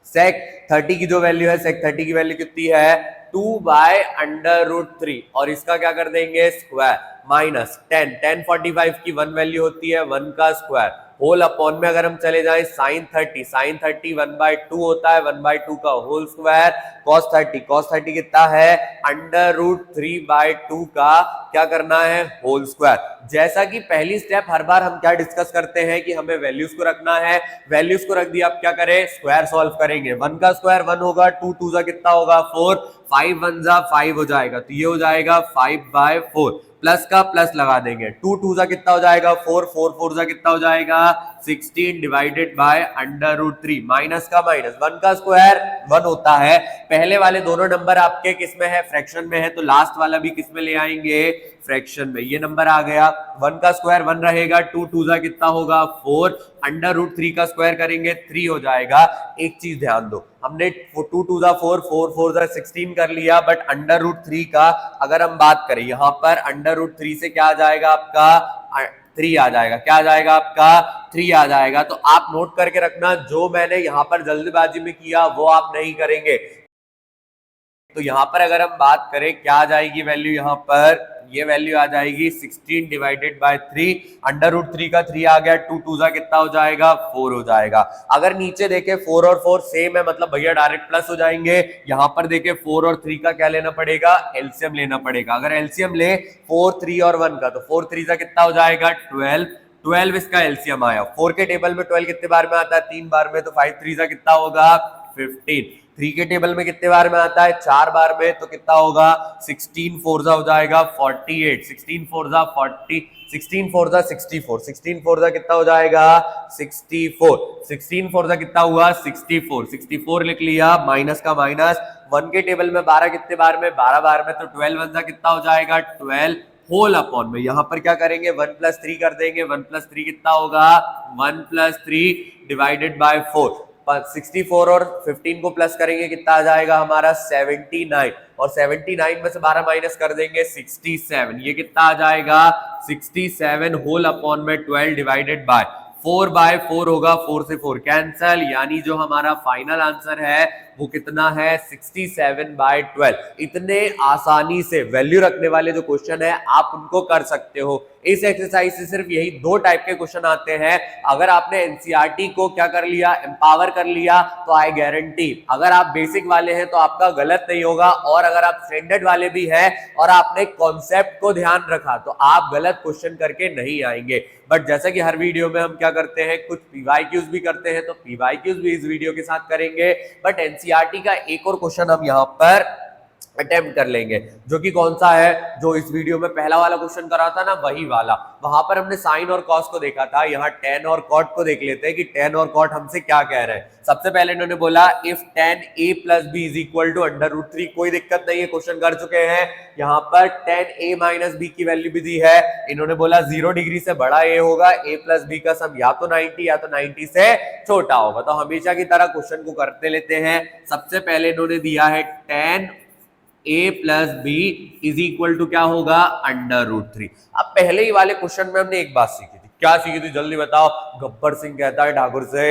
सेक 30 की जो वैल्यू है सेक 30 की वैल्यू कितनी है 2/√3, और इसका क्या कर देंगे स्क्वायर, माइनस 10 45 की 1 वैल्यू होती है 1 का स्क्वायर, होल अपॉन में अगर हम चले जाएं साइन 30 1/2 होता है 1/2 का होल स्क्वायर, कॉस 30 कितना है √3/2 का क्या करना है होल स्क्वायर। जैसा कि पहली स्टेप हर बार हम क्या डिस्कस करते हैं कि हमें वैल्यूज को रखना है, वैल्यूज को रख दिया, अब क्या करें स्क्वायर सॉल्व करेंगे, 1 का स्क्वायर 1 होगा, 2 2 कितना होगा 4, 5 1 5 हो जाएगा, तो ये हो जाएगा 5/4, प्लस का प्लस लगा देंगे, 2 2 कितना हो जाएगा 4 4 4 कितना हो जाएगा 16 डिवाइडेड बाय √3, माइनस का माइनस 1 का स्क्वायर 1 होता है, पहले वाले दोनों नंबर आपके किस में है फ्रैक्शन में है, तो लास्ट वाला भी किस में ले आएंगे फ्रैक्शन में, ये नंबर आ गया, 1 का स्क्वायर 1 रहेगा, 2 2 कितना होगा 4, √3 का स्क्वायर करेंगे 3 हो जाएगा। एक चीज ध्यान दो, हमने 2 2 4 4 4 16 कर लिया, बट √3 का अगर हम बात करें यहाँ पर √3 से क्या आ जाएगा आपका 3 आ जाएगा, क्या आ जाएगा आपका 3 आ जाएगा, तो आप नोट करके रखना जो मैंने यहाँ पर जल्दबाजी में किया वो आप नहीं करेंगे। तो यहां पर अगर हम बात करें क्या आ जाएगी वैल्यू, यहां पर ये वैल्यू आ जाएगी 16 डिवाइडेड बाय 3, √3 का 3 आ गया, 2 2 कितना हो जाएगा 4 हो जाएगा। अगर नीचे देखें 4 और 4 सेम है, मतलब भैया डायरेक्ट प्लस हो जाएंगे, यहां पर देखें 4 और 3 का क्या लेना पड़ेगा एलसीएम लेना पड़ेगा, अगर एलसीएम ले 4 3 और 1 का, तो 4 3 कितना हो जाएगा 12 इसका एलसीएम आया, 4 के टेबल में 12 कितने बार में आता है 3 बार में, तो 5 3 कितना होगा 15, 3 के टेबल में कितने बार में आता है 4 बार में, तो कितना होगा 16 4 हो जाएगा 48, 16 4 40, 16 4 64, 16 4 कितना हो जाएगा 64, 16 4 कितना हुआ 64, 64 लिख लिया, माइनस का माइनस, 1 के टेबल में 12 कितने बार में 12 बार में, तो 12 1 कितना हो जाएगा 12, होल अपॉन में यहां पर क्या करेंगे 1 + 3 कर देंगे, 1 + 3 कितना होगा 1 + 3 डिवाइडेड बाय 4, 64 और 15 को प्लस करेंगे कितना आ जाएगा हमारा 79, और 79 में से 12 माइनस कर देंगे 67, ये कितना आ जाएगा 67 होल अपॉन में 12 डिवाइडेड बाय 4/4 होगा, 4 से 4 कैंसल, यानी जो हमारा फाइनल आंसर है वो कितना है 67/12। इतने आसानी से वैल्यू रखने वाले जो क्वेश्चन है आप उनको कर सकते हो। इस एक्सरसाइज से सिर्फ यही 2 टाइप के क्वेश्चन आते हैं। अगर आपने एनसीईआरटी को क्या कर लिया एम्पावर कर लिया तो आई गारंटी अगर आप बेसिक वाले हैं तो आपका गलत नहीं होगा, और अगर आप स्टैंडर्ड वाले भी हैं और आपने कॉन्सेप्ट को ध्यान रखा तो आप गलत क्वेश्चन करके नहीं आएंगे। बट जैसा कि हर वीडियो में हम क्या करते हैं कुछ पीवाईक्यूज भी करते हैं, तो पीवाईक्यूज भी इस वीडियो के साथ करेंगे, बट एनसीईआरटी का एक और क्वेश्चन हम यहाँ पर अटेम्प्ट कर लेंगे, जो कि कौन सा है, जो इस वीडियो में पहला वाला क्वेश्चन करा था ना वही वाला। वहां पर हमने साइन और कॉस को देखा था, यहाँ tan और cot को देख लेते हैं कि tan और cot हमसे क्या कह रहे हैं। सबसे पहले इन्होंने बोला इफ tan a + b = √3, कोई दिक्कत नहीं है, क्वेश्चन कर चुके हैं। यहाँ पर tan a - b की वैल्यू भी दी है, इन्होंने बोला 0 डिग्री से बड़ा a होगा, a + b का सम या तो 90 या तो 90 से छोटा होगा। तो हमेशा की तरह क्वेश्चन को करते लेते हैं। सबसे पहले इन्होंने दिया है tan a + b = क्या होगा √3। अब पहले ही वाले क्वेश्चन में हमने एक बात सीखी थी, क्या सीखी थी जल्दी बताओ। गब्बर सिंह कहता है ठाकुर से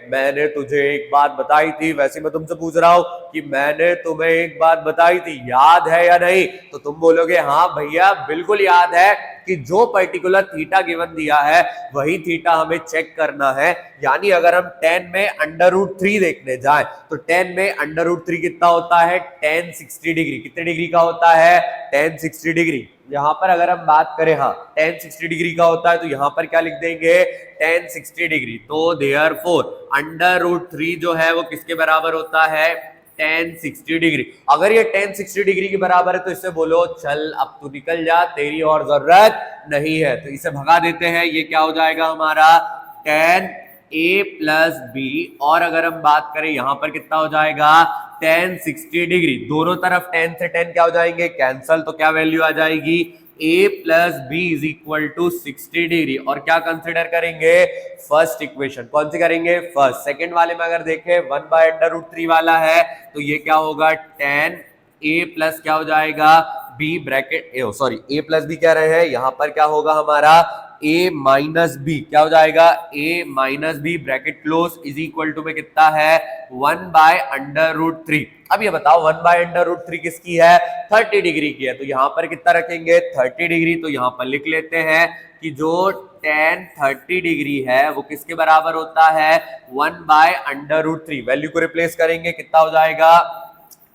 मैंने तुझे एक बात बताई थी, वैसे मैं तुमसे पूछ रहा हूं कि मैंने तुम्हें एक बात बताई थी, याद है या नहीं? तो तुम बोलोगे हाँ भैया बिल्कुल याद है कि जो पर्टिकुलर थीटा गिवन दिया है वही थीटा हमें चेक करना है। यानी अगर हम tan में √3 देखने जाएं तो tan में √3 कितना होता है tan 60 डिग्री, कितने डिग्री का होता है tan 60 डिग्री। यहां पर अगर हम बात करें हाँ tan 60 डिग्री का होता है, तो यहां पर क्या लिख देंगे tan 60 डिग्री। तो देयरफॉर √3 जो है वो किसके बराबर होता है tan 60 डिग्री। अगर ये tan 60 डिग्री के बराबर है तो इससे बोलो चल अब तू निकल जा, तेरी और जरूरत नहीं है, तो इसे भगा देते हैं। ये क्या हो जाएगा हमारा tan a प्लस बी, और अगर हम बात करें यहां पर कितना हो जाएगा tan 60 डिग्री, दोनों तरफ tan से tan क्या हो जाएंगे कैंसल, तो क्या वैल्यू आ जाएगी a plus B is equal to 60 degree. और क्या कंसिडर करेंगे फर्स्ट इक्वेशन, कौन सी करेंगे फर्स्ट। सेकंड वाले में अगर देखें 1/√3 वाला है तो ये क्या होगा tan a प्लस क्या हो जाएगा b bracket sorry a plus B कह रहे हैं, यहां पर क्या होगा हमारा a माइनस बी, क्या हो जाएगा a minus B bracket close is equal to में कितना है 1/√3। अब ये बताओ 1/√3 किसकी है 30 डिग्री की है, तो यहां पर कितना रखेंगे 30 डिग्री। तो यहां पर लिख लेते हैं कि जो tan 30 डिग्री है वो किसके बराबर होता है 1/√3। वैल्यू को रिप्लेस करेंगे कितना हो जाएगा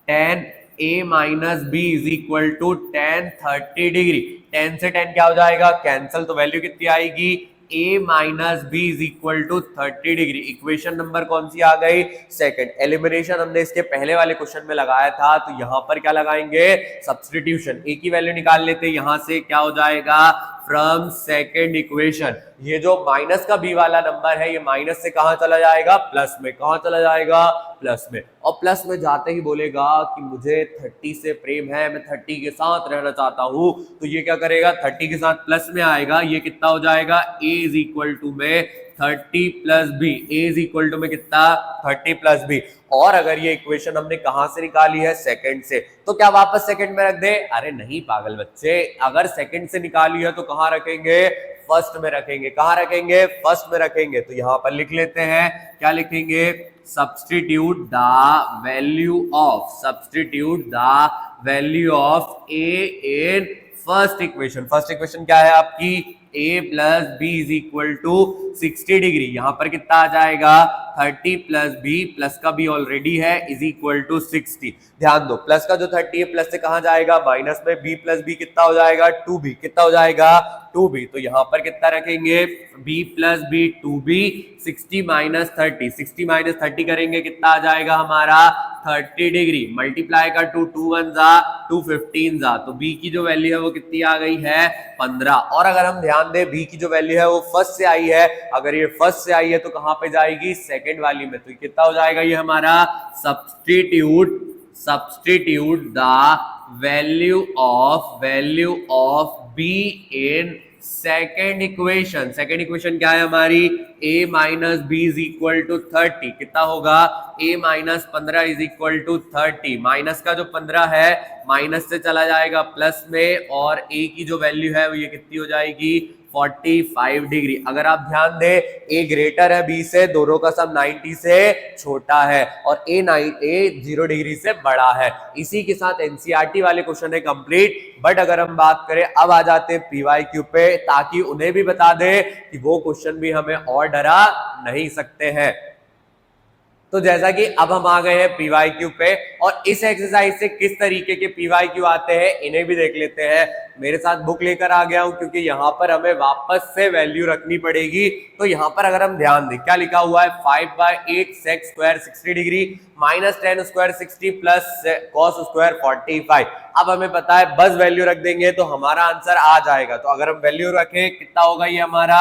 tan a minus B is equal to tan 30 degree. tan से tan क्या हो जाएगा कैंसल, तो वैल्यू कितनी आएगी a minus B is equal to 30 degree. Equation number कौन सी आ गई सेकंड। एलिमिनेशन हमने इसके पहले वाले क्वेश्चन में लगाया था, तो यहां पर क्या लगाएंगे सब्स्टिट्यूशन, a की वैल्यू निकाल लेते हैं, यहां से क्या हो जाएगा फ्रॉम सेकंड इक्वेशन ये जो माइनस का b वाला नंबर है ये माइनस से कहां चला जाएगा प्लस में, कहां चला जाएगा प्लस में। और प्लस में जाते ही बोलेगा कि मुझे 30 से प्रेम है, मैं 30 के साथ रहना चाहता हूं, तो ये क्या करेगा 30 के साथ प्लस में आएगा, ये कितना हो जाएगा a इज इक्वल टू में 30 plus B, A is equal to में कितना 30 प्लस बी। और अगर ये इक्वेशन हमने कहां से निकाली है सेकंड से, तो क्या वापस सेकंड में रख दे, अरे नहीं पागल बच्चे, अगर सेकंड से निकाली है तो कहां रखेंगे फर्स्ट में रखेंगे, कहां रखेंगे फर्स्ट में रखेंगे। तो यहां पर लिख लेते हैं, क्या लिखेंगे substitute the value of A in first equation. First equation क्या है आपकी a plus B is equal to 60 degree, यहां पर कितना आ जाएगा 30 प्लस बी, प्लस का भी ऑलरेडी है इज इक्वल टू 60। ध्यान दो प्लस का जो 30 है प्लस से कहां जाएगा माइनस में, b प्लस बी कितना हो जाएगा 2b, कितना हो जाएगा 2b। तो यहां पर कितना रखेंगे b plus B 2b, 60 minus 30, 60 minus 30 करेंगे कितना आ जाएगा हमारा 30 डिग्री, मल्टीप्लाई का 2 2 1 जा 2 15 जा, तो b की जो वैल्यू है वो कितनी आ गई है 15। और अगर हम ध्यान दें b की जो वैल्यू है वो फर्स्ट से आई है, अगर ये फर्स्ट से आई है तो कहां पे जाएगी सेकंड वाली में, तो कितना हो जाएगा ये हमारा substitute the value of b in second equation. Second equation क्या है हमारी a minus B is equal to 30, कितना होगा a minus 15 is equal to 30, minus का जो 15 है माइनस से चला जाएगा प्लस में, और a की जो वैल्यू है वो ये कितनी हो जाएगी 45 डिग्री। अगर आप ध्यान दें a ग्रेटर है b से, दोनों का सम 90 से छोटा है, और a 0 डिग्री से बड़ा है। इसी के साथ एनसीईआरटी वाले क्वेश्चन है कंप्लीट। बट अगर हम बात करें अब आ जाते हैं पीवाईक्यू पे, ताकि उन्हें भी बता दे कि वो क्वेश्चन भी हमें और डरा नहीं सकते हैं। तो जैसा कि अब हम आ गए हैं पीवाईक्यू पे, और इस एक्सरसाइज से किस तरीके के पीवाईक्यू आते हैं इन्हें भी देख लेते हैं। मेरे साथ बुक लेकर आ गया हूं क्योंकि यहां पर हमें वापस से वैल्यू रखनी पड़ेगी। तो यहां पर अगर हम ध्यान दें क्या लिखा हुआ है 5/8 sec square 60 degree minus tan square 60 plus cos square 45। अब हमें पता है बस वैल्यू रख देंगे तो हमारा आंसर आ जाएगा। तो अगर हम वैल्यू रखें कितना होगा ये हमारा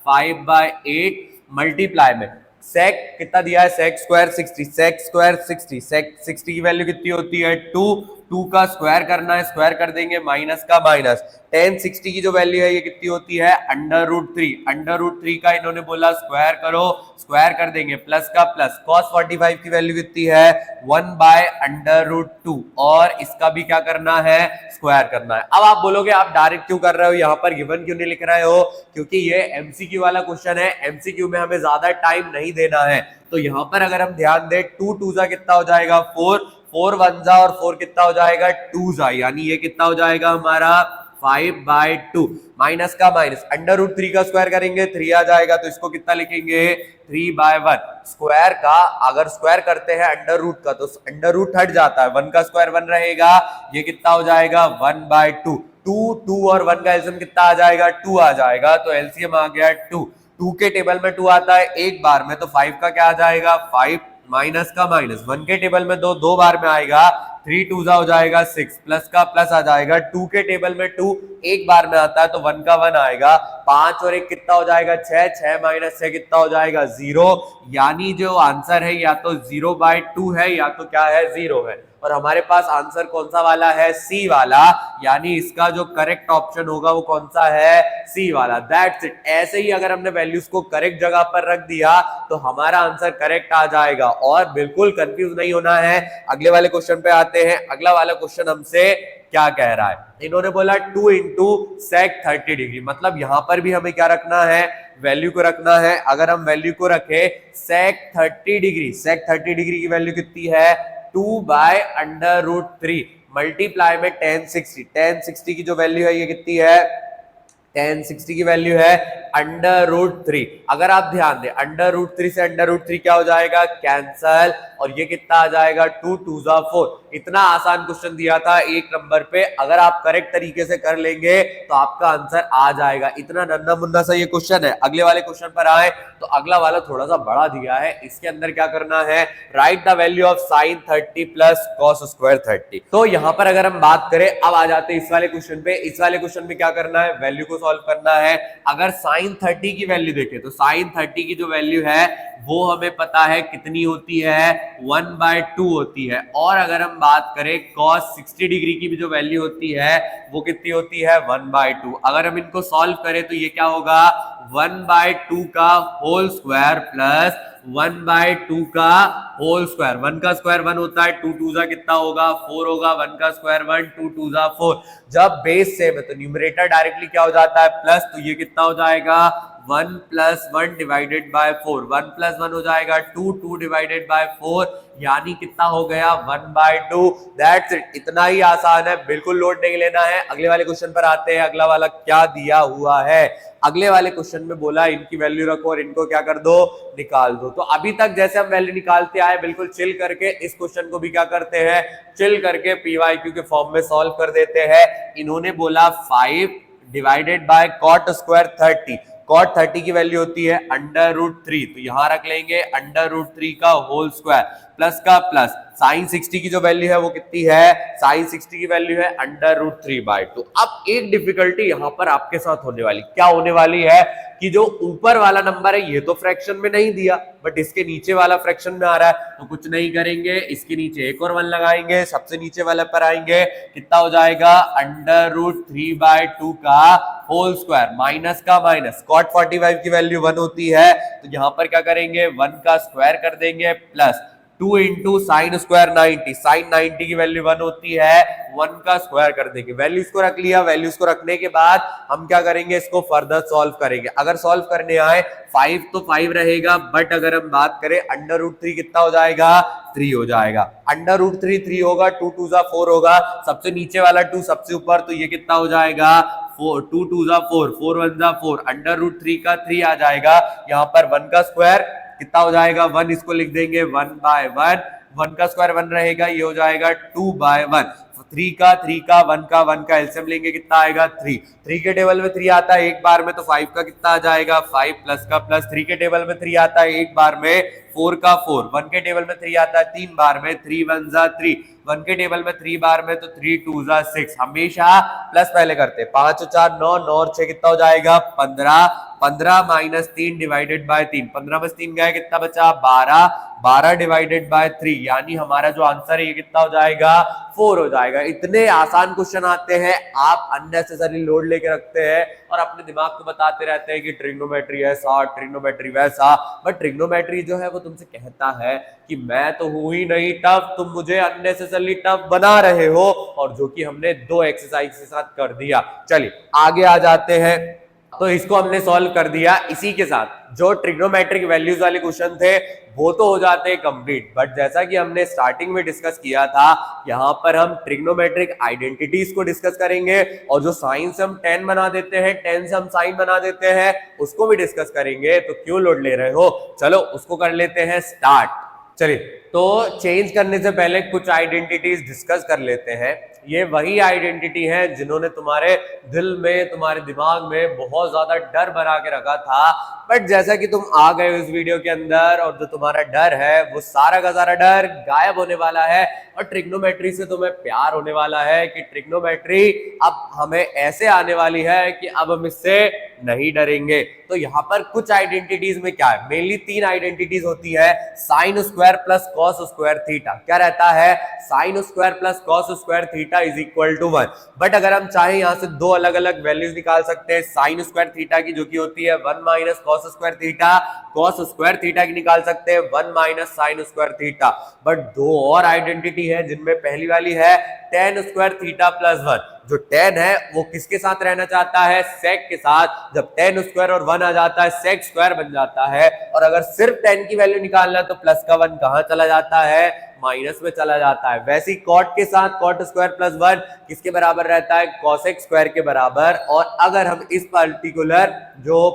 5/8 मल्टीप्लाई में सेक कितना दिया है सेक स्क्वायर 60, सेक स्क्वायर 60, सेक 60 की वैल्यू कितनी होती है 2 का स्क्वायर करना है, स्क्वायर कर देंगे माइनस का माइनस, tan 60 की जो वैल्यू है ये कितनी होती है √3 का इन्होंने बोला स्क्वायर करो, स्क्वायर कर देंगे प्लस का प्लस, cos 45 की वैल्यू कितनी है 1/√2, और इसका भी क्या करना है स्क्वायर करना है। अब आप बोलोगे आप डायरेक्ट क्यों कर रहे हो, यहाँ पर गिवन क्यों नहीं लिख रहे हो, क्योंकि ये एमसीक्यू वाला क्वेश्चन है, एमसीक्यू में हमें ज्यादा टाइम नहीं देना है। तो यहाँ पर अगर हम ध्यान दें 2 2 जा कितना हो जाएगा 4 1 जा, और 4 कितना हो जाएगा 2 जा, यानी ये कितना हो जाएगा हमारा 5/2 माइनस का माइनस √3 का स्क्वायर करेंगे 3 आ जाएगा, तो इसको कितना लिखेंगे 3/1। स्क्वायर का अगर स्क्वायर करते हैं अंडर का तो अंडर रूट हट जाता है, 1 का स्क्वायर 1 रहेगा, ये कितना हो जाएगा 1/2। 2 और 1 का एलसीएम कितना आ जाएगा 2 आ जाएगा, तो एलसीएम आ गया 2 के टेबल में 2 आता है एक बार में, तो 5 का क्या आ जाएगा 5 माइनस का माइनस, 1 के टेबल में 2 बार में आएगा, 3 2 हो जाएगा 6, प्लस का प्लस आ जाएगा, 2 के टेबल में 2 एक बार में आता है तो 1 का 1 आएगा, 5 और 1 कितना हो जाएगा 6, 6 माइनस 6 कितना हो जाएगा 0, यानी जो आंसर है या तो 0/2 है या तो क्या है 0 है। और हमारे पास आंसर कौन सा वाला है, सी वाला, यानी इसका जो करेक्ट ऑप्शन होगा वो कौन सा है, सी वाला। That's it. ऐसे ही अगर हमने वैल्यूज को करेक्ट जगह पर रख दिया तो हमारा आंसर करेक्ट आ जाएगा। और बिल्कुल कंफ्यूज नहीं होना है। अगले वाले क्वेश्चन पे आते हैं। अगला वाला क्वेश्चन हमसे क्या कह रहा है, इन्होंने बोला 2 इंटू सेक 30 डिग्री, मतलब यहां पर भी हमें क्या रखना है, वैल्यू को रखना है। अगर हम वैल्यू को रखें सेक 30 डिग्री, सेक 30 डिग्री की वैल्यू कितनी है 2/√3 मल्टीप्लाई में tan 60, tan 60 की जो वैल्यू है ये कितनी है, tan 60 की वैल्यू है √3। अगर आप ध्यान दें √3 से √3 क्या हो जाएगा, कैंसल, और ये कितना आ जाएगा 2 2 4। इतना आसान क्वेश्चन दिया था एक नंबर पे, अगर आप करेक्ट तरीके से कर लेंगे तो आपका आंसर आ जाएगा। इतना नन्ना मुन्ना सा ये क्वेश्चन है। अगले वाले क्वेश्चन पर आए तो अगला वाला थोड़ा सा बड़ा दिया है। इसके अंदर क्या करना है, right the value of sin 30 plus cos square 30। तो यहां पर अगर हम बात करें, अब आ जाते हैं इस वाले क्वेश्चन पे। इस वाले क्वेश्चन में क्या करना है, वैल्यू को सॉल्व करना है। अगर sin 30 की वैल्यू देखें तो sin 30 की जो वैल्यू है वो हमें पता है कितनी होती है, 1/2 होती है। और अगर हम बात करें cos 60 डिग्री की भी जो वैल्यू होती है वो कितनी होती है, 1/2। अगर हम इनको सॉल्व करें तो ये क्या होगा, 1/2 का होल स्क्वायर प्लस 1/2 का होल स्क्वायर। 1 का स्क्वायर 1 होता है, 2 2 कितना होगा 4 होगा, 1 का स्क्वायर 1, 2 2 4। जब बेस सेम है तो न्यूमरेटर डायरेक्टली क्या हो जाता है प्लस, तो ये कितना हो जाएगा 1 + 1 डिवाइडेड बाय 4, 1 + 1 हो जाएगा 2, 2 डिवाइडेड बाय 4, यानी कितना हो गया 1/2। That's it. इतना ही आसान है, बिल्कुल लोड नहीं लेना है। अगले वाले क्वेश्चन पर आते हैं। अगला वाला क्या दिया हुआ है, अगले वाले क्वेश्चन में बोला इनकी वैल्यू रखो और इनको क्या कर दो, निकाल दो। तो अभी तक जैसे हम वैल्यू निकालते आए बिल्कुल चिल करके इस क्वेश्चन को भी क्या करते हैं, चिल करके पीवाईक्यू के फॉर्म में सॉल्व कर देते हैं। इन्होंने बोला 5 divided by cot square 30, cot 30 की वैल्यू होती है √3, तो यहां रख लेंगे √3 का होल स्क्वायर प्लस का प्लस। sin 60 की जो वैल्यू है वो कितनी है, sin 60 की वैल्यू है √3/2। अब एक डिफिकल्टी यहां पर आपके साथ होने वाली, क्या होने वाली है कि जो ऊपर वाला नंबर है ये तो फ्रैक्शन में नहीं दिया, बट इसके नीचे वाला फ्रैक्शन में आ रहा है। तो कुछ नहीं करेंगे, इसके नीचे एक और 1 लगाएंगे, सबसे नीचे वाले पर आएंगे, कितना हो जाएगा √3/2 का होल स्क्वायर माइनस का माइनस। cot 45 की वैल्यू 1 होती है, तो यहां पर क्या करेंगे 1 का स्क्वायर कर देंगे plus 2 into sine square 90, sine 90 की वैल्यू 1 होती है, 1 का स्क्वायर कर देंगे। वैल्यूज को रख लिया, वैल्यूज को रखने के बाद हम क्या करेंगे, इसको फर्दर सॉल्व करेंगे। अगर सॉल्व करने आए 5 तो 5 रहेगा, बट अगर हम बात करें √3 कितना हो जाएगा, 3 हो जाएगा। √3 3 होगा, 2 2 4 होगा, सबसे नीचे वाला 2 सबसे ऊपर, तो ये कितना हो जाएगा 4, 2 2 4, 4 1 4, √3 का 3 आ जाएगा। यहाँ पर 1 का स्क्वायर कितना हो जाएगा 1, इसको लिख देंगे 1/1, 1 का स्क्वायर 1 रहेगा, ये हो जाएगा 2/1। 3 का 1 का एलसीएम लेंगे, कितना आएगा 3, 3 के टेबल में 3 आता है एक बार में, तो 5 का कितना आ जाएगा 5 प्लस का प्लस, 3 के टेबल में 3 आता है एक बार में, 4 का 4, 1 के टेबल में 3 आता है 3 बार में, 3 1 3, 1 के टेबल में 3 बार में, तो 3 2 6। हमेशा प्लस पहले करते, 5 4 9, 9 और 6 कितना हो जाएगा 15, 15 माइनस 3 डिवाइडेड बाय 3, 15 में 3 गए, कितना बचा 12, 12 डिवाइडेड बाय 3, यानी हमारा जो आंसर है ये कितना हो जाएगा 4 हो जाएगा। इतने आसान क्वेश्चन आते हैं, आप अननेसेसरी लोड लेके रखते हैं और अपने दिमाग को बताते रहते हैं कि ट्रिग्नोमेट्री ऐसा, ट्रिग्नोमेट्री वैसा, बट ट्रिग्नोमेट्री जो है वो तुमसे कहता है कि मैं तो हूं ही नहीं टफ, तुम मुझे अननेसेसरली टफ बना रहे हो, और जो कि हमने 2 एक्सरसाइज के साथ कर दिया। चलिए आगे आ जाते हैं। तो इसको हमने सॉल्व कर दिया। इसी के साथ जो ट्रिग्नोमेट्रिक वैल्यूज वाले क्वेश्चन थे वो तो हो जाते हैं कंप्लीट, बट जैसा कि हमने स्टार्टिंग में डिस्कस किया था, यहां पर हम ट्रिग्नोमेट्रिक आइडेंटिटीज को डिस्कस करेंगे, और जो साइन से हम 10 बना देते हैं, 10 से हम साइन बना देते हैं, उसको भी डिस्कस करेंगे। तो क्यों लोड ले रहे हो, चलो उसको कर लेते हैं स्टार्ट। चलिए, तो चेंज करने से पहले कुछ आइडेंटिटीज डिस्कस कर लेते हैं। ये वही आइडेंटिटी है जिन्होंने तुम्हारे दिल में, तुम्हारे दिमाग में बहुत ज्यादा डर बना के रखा था, बट जैसा कि तुम आ गए इस वीडियो के अंदर और जो तुम्हारा डर है वो सारा का सारा डर गायब होने वाला है और ट्रिग्नोमेट्री से तुम्हें प्यार होने वाला है कि ट्रिग्नोमेट्री अब हमें ऐसे आने वाली है कि अब हम इससे नहीं डरेंगे। तो यहाँ पर कुछ आइडेंटिटीज में क्या है, मेनली 3 आइडेंटिटीज होती है। Sine square plus cos square theta क्या रहता है, sine square plus cos square theta is equal to 1। But अगर हम चाहें यहाँ से 2 अलग अलग वैल्यूज निकाल सकते हैं साइन स्क्वायर थीटा की, जो कि होती है 1 minus cos square theta, cos square theta की निकाल सकते हैं 1 minus sine square theta. But 2 और आइडेंटिटी है जिनमें पहली वाली है tan स्क्वायर थीटा प्लस 1। जो tan है वो किसके साथ रहना चाहता है, sec के साथ। जब tan स्क्वायर और 1 आ जाता है sec स्क्वायर बन जाता है, और अगर सिर्फ tan की वैल्यू निकालना है तो प्लस का 1 कहां चला जाता है, माइनस में चला जाता है। वैसे ही कॉट के साथ कॉट स्क्वायर प्लस 1 किसके बराबर रहता है, कॉसेक स्क्वायर के बराबर। और अगर हम इस पर्टिकुलर जो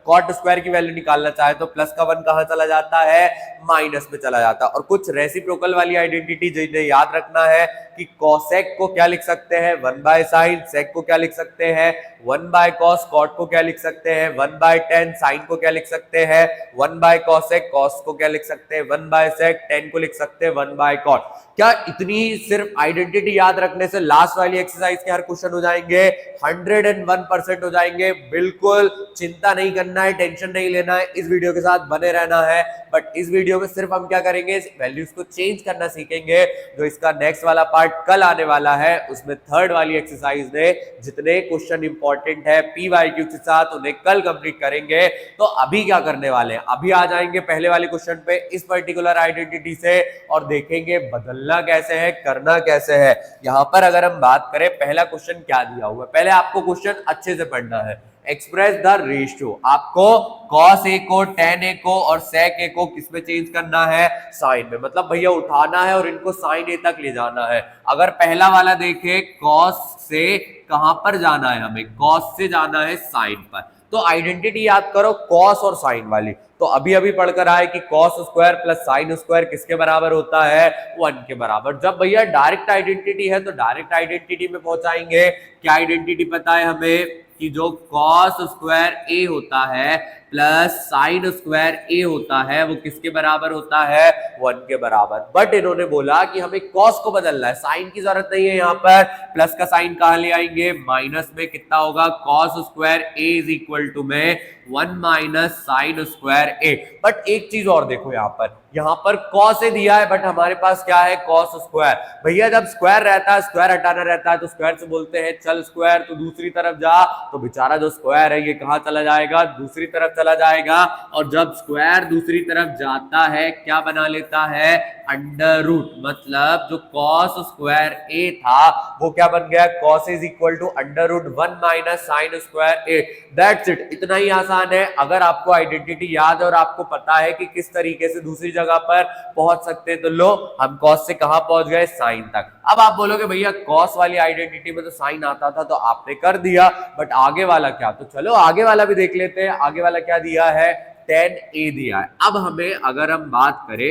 कॉट स्क्वायर की वैल्यू निकालना चाहे तो प्लस का 1 कहां चला जाता है, माइनस में चला जाता है। और कुछ रेसिप्रोकल वाली आइडेंटिटी जिन्हें याद रखना है कि कॉसेक को क्या लिख सकते हैं 1 बाय साइन, सेक को क्या लिख सकते हैं 1 बाय कॉस, कॉट को क्या लिख सकते हैं 1 बाय टेन, साइन को क्या लिख सकते हैं 1 बाय कॉसेक, कॉस को क्या लिख सकते हैं 1 बाय सेक, टेन को लिख सकते हैं 1 बाय कॉट। क्या इतनी सिर्फ आइडेंटिटी याद रखने से लास्ट वाली एक्सरसाइज के हर क्वेश्चन हो जाएंगे, 101% हो जाएंगे? बिल्कुल चिंता नहीं करना है, टेंशन नहीं लेना है, इस वीडियो के साथ बने रहना है। बट इस वीडियो में सिर्फ हम क्या करेंगे, वैल्यूज को चेंज करना सीखेंगे। जो इसका नेक्स्ट वाला पार्ट कल आने वाला है उसमें थर्ड वाली एक्सरसाइज में जितने क्वेश्चन इंपॉर्टेंट है PYQ के साथ उन्हें कल कंप्लीट करेंगे। तो अभी क्या करने वाले हैं, अभी आ जाएंगे पहले वाले क्वेश्चन पे इस पर्टिकुलर आइडेंटिटी से और देखेंगे बदलना कैसे है, करना कैसे है। यहां पर अगर हम बात करें पहला क्वेश्चन क्या दिया हुआ है, पहले आपको क्वेश्चन अच्छे से पढ़ना है। एक्सप्रेस द रेशियो, आपको cos a को tan a को और sec a को किस में चेंज करना है, साइन में। मतलब भैया उठाना है और इनको साइन a तक ले जाना है। अगर पहला वाला देखे cos से कहां पर जाना है, हमें cos से जाना है साइन पर। तो आइडेंटिटी याद करो cos और साइन वाली। तो अभी अभी पढ़कर आए कि cos square plus sine square किसके बराबर होता है, 1 के बराबर। जब भैया डायरेक्ट आइडेंटिटी है तो डायरेक्ट आइडेंटिटी में पहुंचाएंगे। क्या आइडेंटिटी पता है हमें कि जो cos स्क्वायर a होता है प्लस साइन स्क्वायर a होता है वो किसके बराबर होता है, 1 के बराबर। बट इन्होंने बोला कि हमें cos को बदलना है, साइन की जरूरत नहीं है। यहाँ पर प्लस का साइन कहां ले आएंगे, माइनस में। कितना होगा, cos square a is equal to में 1 minus sine square a। But एक चीज और देखो, यहाँ पर cos से दिया है बट हमारे पास क्या है, cos स्क्वायर। भैया जब स्क्वायर रहता है, स्क्वायर हटाना रहता है तो स्क्वायर से बोलते हैं चल स्क्वायर, तो दूसरी तरफ जा। तो बेचारा जो स्क्वायर है ये कहां चला जाएगा, दूसरी तरफ चला जाएगा। और जब स्क्वायर दूसरी तरफ जाता है क्या बना लेता है, अंडर रूट। मतलब जो cos स्क्वायर a था वो क्या बन गया, cos is equal to under root 1 minus sine square a। That's it, इतना ही आसान है। अगर आपको आइडेंटिटी याद है और आपको पता है कि किस तरीके से दूसरी जगह पर पहुंच सकते हैं, तो लो हम cos से कहां पहुंच गए, साइन तक। अब आप बोलोगे भैया cos वाली आइडेंटिटी में तो साइन आता था तो आपने कर दिया, बट आगे वाला क्या, तो चलो आगे वाला भी देख लेते हैं। आगे वाला क्या दिया है, tan a दिया है। अब हमें अगर हम बात करें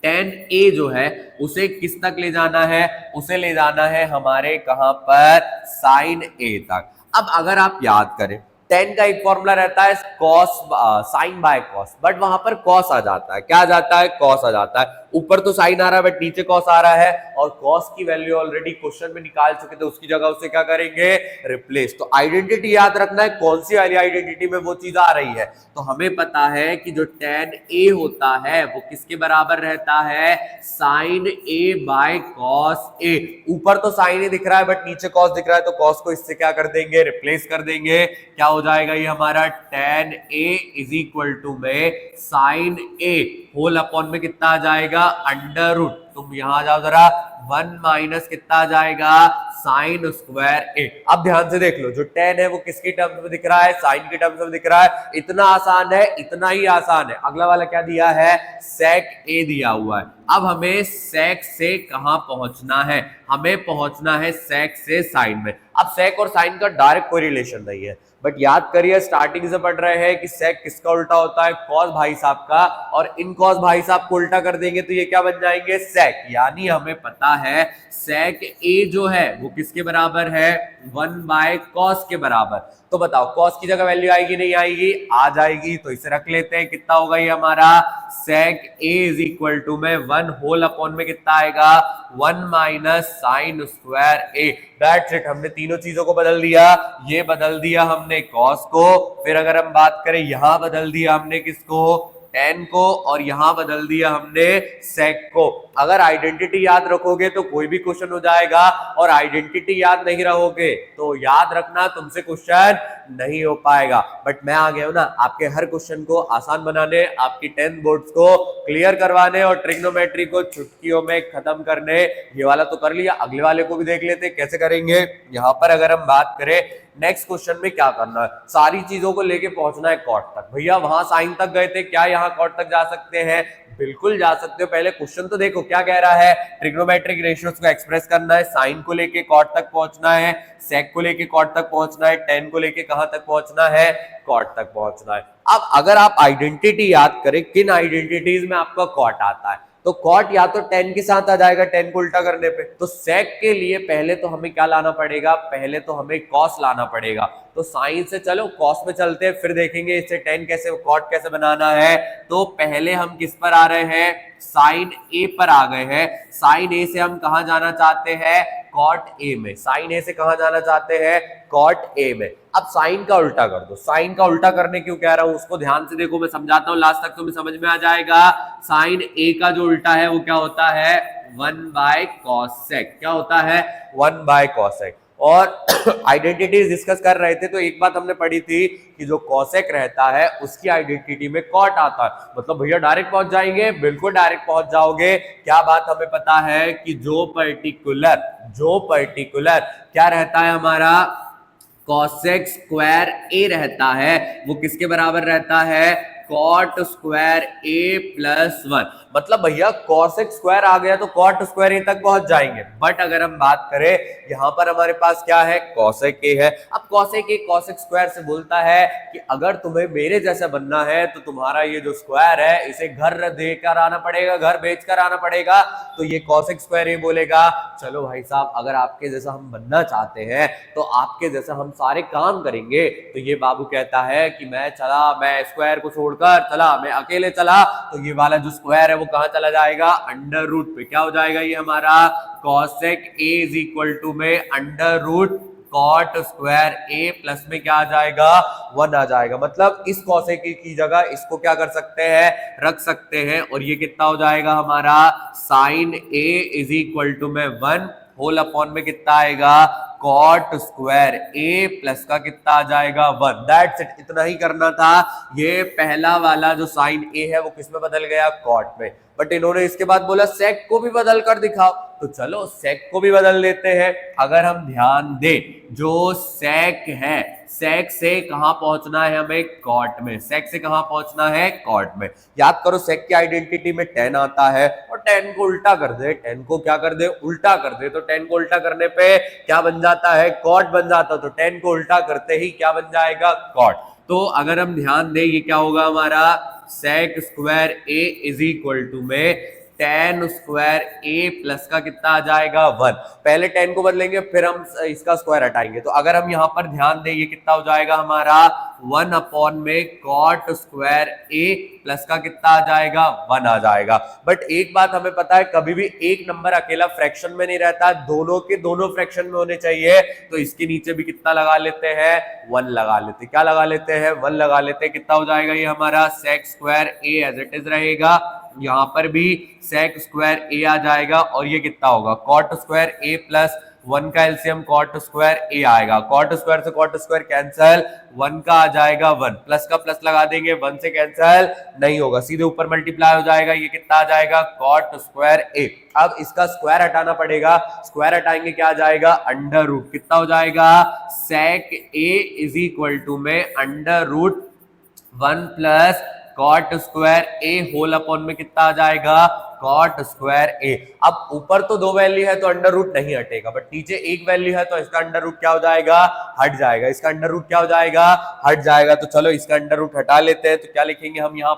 tan a जो है उसे किस तक ले जाना है, उसे ले जाना है हमारे कहां पर, sin a तक। अब अगर आप याद करें tan का एक फॉर्मूला रहता है cos sine by cos, but वहां पर cos आ जाता है। क्या आ जाता है, cos आ जाता है। ऊपर तो साइन आ रहा है बट नीचे cos आ रहा है, और cos की वैल्यू ऑलरेडी क्वेश्चन में निकाल चुके थे, उसकी जगह उसे क्या करेंगे, रिप्लेस। तो आइडेंटिटी याद रखना है, कौन सी वाली आइडेंटिटी में वो चीज आ रही है। तो हमें पता है कि जो tan a होता है वो किसके बराबर रहता है, sin a by cos a। ऊपर तो sin a दिख रहा है बट नीचे cos दिख रहा है, तो cos को इससे क्या कर देंगे, रिप्लेस कर देंगे। क्या हो जाएगा ये हमारा, tan a is equal to में sin a होल अपॉन में कितना आ जाएगा, अंडर रूट। तुम यहां जाओ जरा, वन माइनस कितना आ जाएगा साइन स्क्वायर ए। अब ध्यान से देख लो, जो tan है वो किसकी टर्म्स में दिख रहा है, साइन की टर्म्स में दिख रहा है। इतना आसान है, इतना ही आसान है। अगला वाला क्या दिया है, sec a दिया हुआ है। अब हमें sec से कहां पहुंचना है, हमें पहुंचना है sec से sin में। अब sec और sin का डायरेक्ट कोई रिलेशन नहीं है, बट याद करिए स्टार्टिंग से पढ़ रहे हैं कि sec किसका उल्टा होता है, cos भाई साहब का, और इन cos भाई साहब को उल्टा कर देंगे तो ये क्या बन जाएंगे sec। यानी हमें पता है sec a जो है वो किसके बराबर है, 1/cos के बराबर। तो बताओ cos की जगह वैल्यू आएगी नहीं आएगी, आ जाएगी। तो इसे रख लेते हैं, कितना होगा ये हमारा sec a is equal to में 1 होल अपॉन में कितना आएगा 1 minus sine square a। That's it, हमने तीनों चीजों को बदल दिया। ये बदल दिया हमने cos को, फिर अगर हम बात करें यहां बदल दिया हमने किसको, tan को, और यहां बदल दिया हमने sec को। अगर आइडेंटिटी याद रखोगे तो कोई भी क्वेश्चन हो जाएगा, और आइडेंटिटी याद नहीं रखोगे तो याद रखना तुमसे क्वेश्चन नहीं हो पाएगा। बट मैं आ गया हूं ना आपके हर क्वेश्चन को आसान बनाने, आपकी 10th बोर्ड्स को क्लियर करवाने और ट्रिग्नोमेट्री को चुटकियों में खत्म करने। ये वाला तो कर लिया, अगले वाले को भी देख लेते कैसे करेंगे। यहां पर अगर हम बात करें नेक्स्ट क्वेश्चन में क्या करना है, सारी चीजों को लेके पहुंचना है कॉट तक। भैया वहां साइन तक गए थे, क्या यहाँ कॉट तक जा सकते हैं, बिल्कुल जा सकते हो। पहले क्वेश्चन तो देखो क्या कह रहा है, ट्रिग्नोमेट्रिक रेशियोज को एक्सप्रेस करना है, साइन को लेके कॉट तक पहुंचना है, सेक को लेके कॉट तक पहुंचना है, टेन को लेके कहां तक पहुंचना है, कॉट तक पहुंचना है। अब अगर आप आइडेंटिटी याद करें, किन आइडेंटिटीज में आपका कॉट आता है, तो कॉट या तो 10 के साथ आ जाएगा 10 को उल्टा करने पे। तो सेक के लिए पहले तो हमें क्या लाना पड़ेगा, पहले तो हमें कॉस लाना पड़ेगा। तो साइन से चलो कॉस में चलते हैं, फिर देखेंगे इससे 10 कैसे कॉट कैसे बनाना है। तो पहले हम किस पर आ रहे हैं, साइन ए पर आ गए हैं। साइन ए से हम कहां जाना चाहते हैं, कॉट ए में। साइन ए से कहां जाना चाहते हैं, कॉट ए में। अब साइन का उल्टा कर दो। साइन का उल्टा करने क्यों कह रहा हूं उसको ध्यान से देखो, मैं समझाता हूं, लास्ट तक तुम्हें समझ में आ जाएगा। साइन ए का जो उल्टा है वो क्या होता है, 1/cos sec। क्या होता है, 1/cos sec। और आइडेंटिटीज डिस्कस कर रहे थे तो एक बात हमने पढ़ी थी कि जो cosec रहता है उसकी आइडेंटिटी में cot आता है। मतलब भैया डायरेक्ट पहुंच जाएंगे, बिल्कुल डायरेक्ट पहुंच जाओगे। क्या बात हमें पता है कि जो पर्टिकुलर क्या रहता है हमारा, cosec स्क्वायर a रहता है, वो किसके बराबर रहता है, cot स्क्वायर a प्लस 1। मतलब भैया cosec स्क्वायर आ गया तो cot स्क्वायर a तक पहुंच जाएंगे। बट अगर हम बात करें यहां पर हमारे पास क्या है, cosec a है। अब cosec a cosec स्क्वायर से बोलता है कि अगर तुम्हें मेरे जैसा बनना है तो तुम्हारा ये जो स्क्वायर है इसे घर देकर आना पड़ेगा, घर बेचकर आना पड़ेगा। तो ये cosec स्क्वायर a बोलेगा चलो भाई साहब अगर आपके जैसा हम बनना चाहते हैं तो आपके जैसा हम सारे काम करेंगे। तो ये बाबू कहता है कि मैं स्क्वायर को छोड़कर चला, मैं अकेले चला, तो ये वाला जो स्क्वायर है वो कहां चला जाएगा, अंडर रूट पे। क्या हो जाएगा ये हमारा, cosec a is equal to में under root cot square a plus में क्या आ जाएगा, 1 आ जाएगा। मतलब इस cosec a की जगह इसको क्या कर सकते हैं, रख सकते हैं। और ये कितना हो जाएगा हमारा, sin a is equal to में 1 होल अपॉन में कितना आएगा, cot स्क्वायर a प्लस का कितना आ जाएगा, 1। दैट्स इट, इतना ही करना था। ये पहला वाला जो साइन a है वो किस में बदल गया, cot में। बट इन्होंने इसके बाद बोला sec को भी बदल कर दिखाओ, तो चलो sec को भी बदल लेते हैं। अगर हम ध्यान दें, जो sec है, sec से कहां पहुंचना है हमें, cot में। sec से कहां पहुंचना है, cot में। याद करो sec की आइडेंटिटी में tan आता है, और tan को उल्टा कर दे, tan को क्या कर दे, उल्टा कर दे। तो tan को उल्टा करने पे क्या बन जाता है, cot बन जाता है। तो tan को उल्टा करते ही क्या बन जाएगा, cot। तो अगर हम ध्यान दें ये क्या होगा हमारा, sec square a is equal to में tan स्क्वायर a प्लस का कितना आ जाएगा, 1। पहले tan को बदलेंगे फिर हम इसका स्क्वायर हटाएंगे। तो अगर हम यहां पर ध्यान दें ये कितना हो जाएगा हमारा, 1 अपॉन में cot स्क्वायर a प्लस का कितना आ जाएगा, 1 आ जाएगा। बट एक बात हमें पता है, कभी भी एक नंबर अकेला फ्रैक्शन में नहीं रहता, दोनों के दोनों फ्रैक्शन में होने चाहिए। तो इसके नीचे भी कितना लगा लेते हैं, 1 लगा लेते हैं। क्या लगा लेते हैं, 1 लगा लेते हैं। कितना हो जाएगा ये हमारा, sec square a as it is रहेगा, यहां पर भी sec स्क्वायर a आ जाएगा, और ये कितना होगा, cot स्क्वायर a प्लस 1 का एलसीएम कॉट स्क्वायर ए आएगा, कॉट स्क्वायर से कॉट स्क्वायर कैंसिल, 1 का आ जाएगा 1, प्लस का प्लस लगा देंगे, 1 से कैंसिल नहीं होगा, सीधे ऊपर मल्टीप्लाई हो जाएगा, ये कितना आ जाएगा कॉट स्क्वायर ए। अब इसका स्क्वायर हटाना पड़ेगा, स्क्वायर हटाएंगे क्या आ जाएगा अंडर रूट, कितना हो जाएगा sec A is equal to में under root 1 plus cot square A whole upon में कितना आ जाएगा कॉट स्क्वायर ए। अब ऊपर तो 2 वैल्यू है तो अंडर रूट नहीं हटेगा, बट नीचे 1 वैल्यू है तो इसका अंडर रूट क्या हो जाएगा हट जाएगा, इसका अंडर रूट क्या हो जाएगा हट जाएगा। तो चलो इसका अंडर रूट हटा लेते हैं, तो क्या लिखेंगे हम यहाँ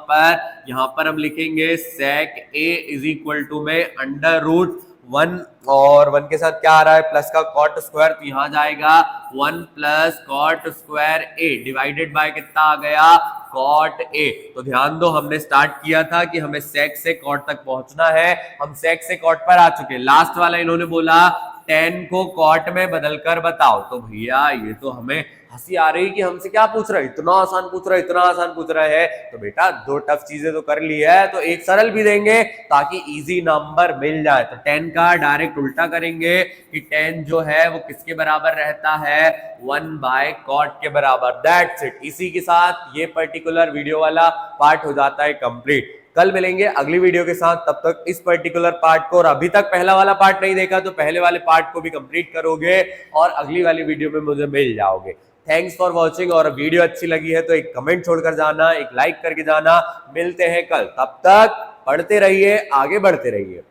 पर हम लिखेंगे सेक ए इज इक्वल टू में अंडर रूट 1 और 1 के साथ क्या आ रहा है प्लस का कॉट स्क्वायर, तो यहां जाएगा 1 plus cot square A divided by कितना आ गया कॉट ए। तो ध्यान दो हमने स्टार्ट किया था कि हमें सेक से कॉट तक पहुंचना है, हम सेक से कॉट पर आ चुके। लास्ट वाला इन्होंने बोला टेन को कॉट में बदलकर बताओ, तो भैया ये तो हमें हंसी आ रही कि हमसे क्या पूछ रहा है, इतना आसान पूछ रहा है, इतना आसान पूछ रहा है। तो बेटा 2 टफ चीजें तो कर ली है, तो एक सरल भी देंगे ताकि इजी नंबर मिल जाए। तो 10 का डायरेक्ट उल्टा करेंगे कि 10 जो है वो किसके बराबर रहता है 1 बाय कॉट के बराबर, दैट्स इट। इसी के साथ ये पर्टिकुलर वीडियो वाला पार्ट हो जाता है कंप्लीट। कल मिलेंगे अगली वीडियो के साथ, तब तक इस पर्टिकुलर पार्ट को, और अभी तक पहला वाला पार्ट नहीं देखा तो पहले वाले पार्ट को भी कंप्लीट करोगे और अगली वाली वीडियो में मुझे मिल जाओगे। थैंक्स फॉर वॉचिंग, और वीडियो अच्छी लगी है तो एक कमेंट छोड़कर जाना, एक लाइक करके जाना। मिलते हैं कल, तब तक पढ़ते रहिए, आगे बढ़ते रहिए।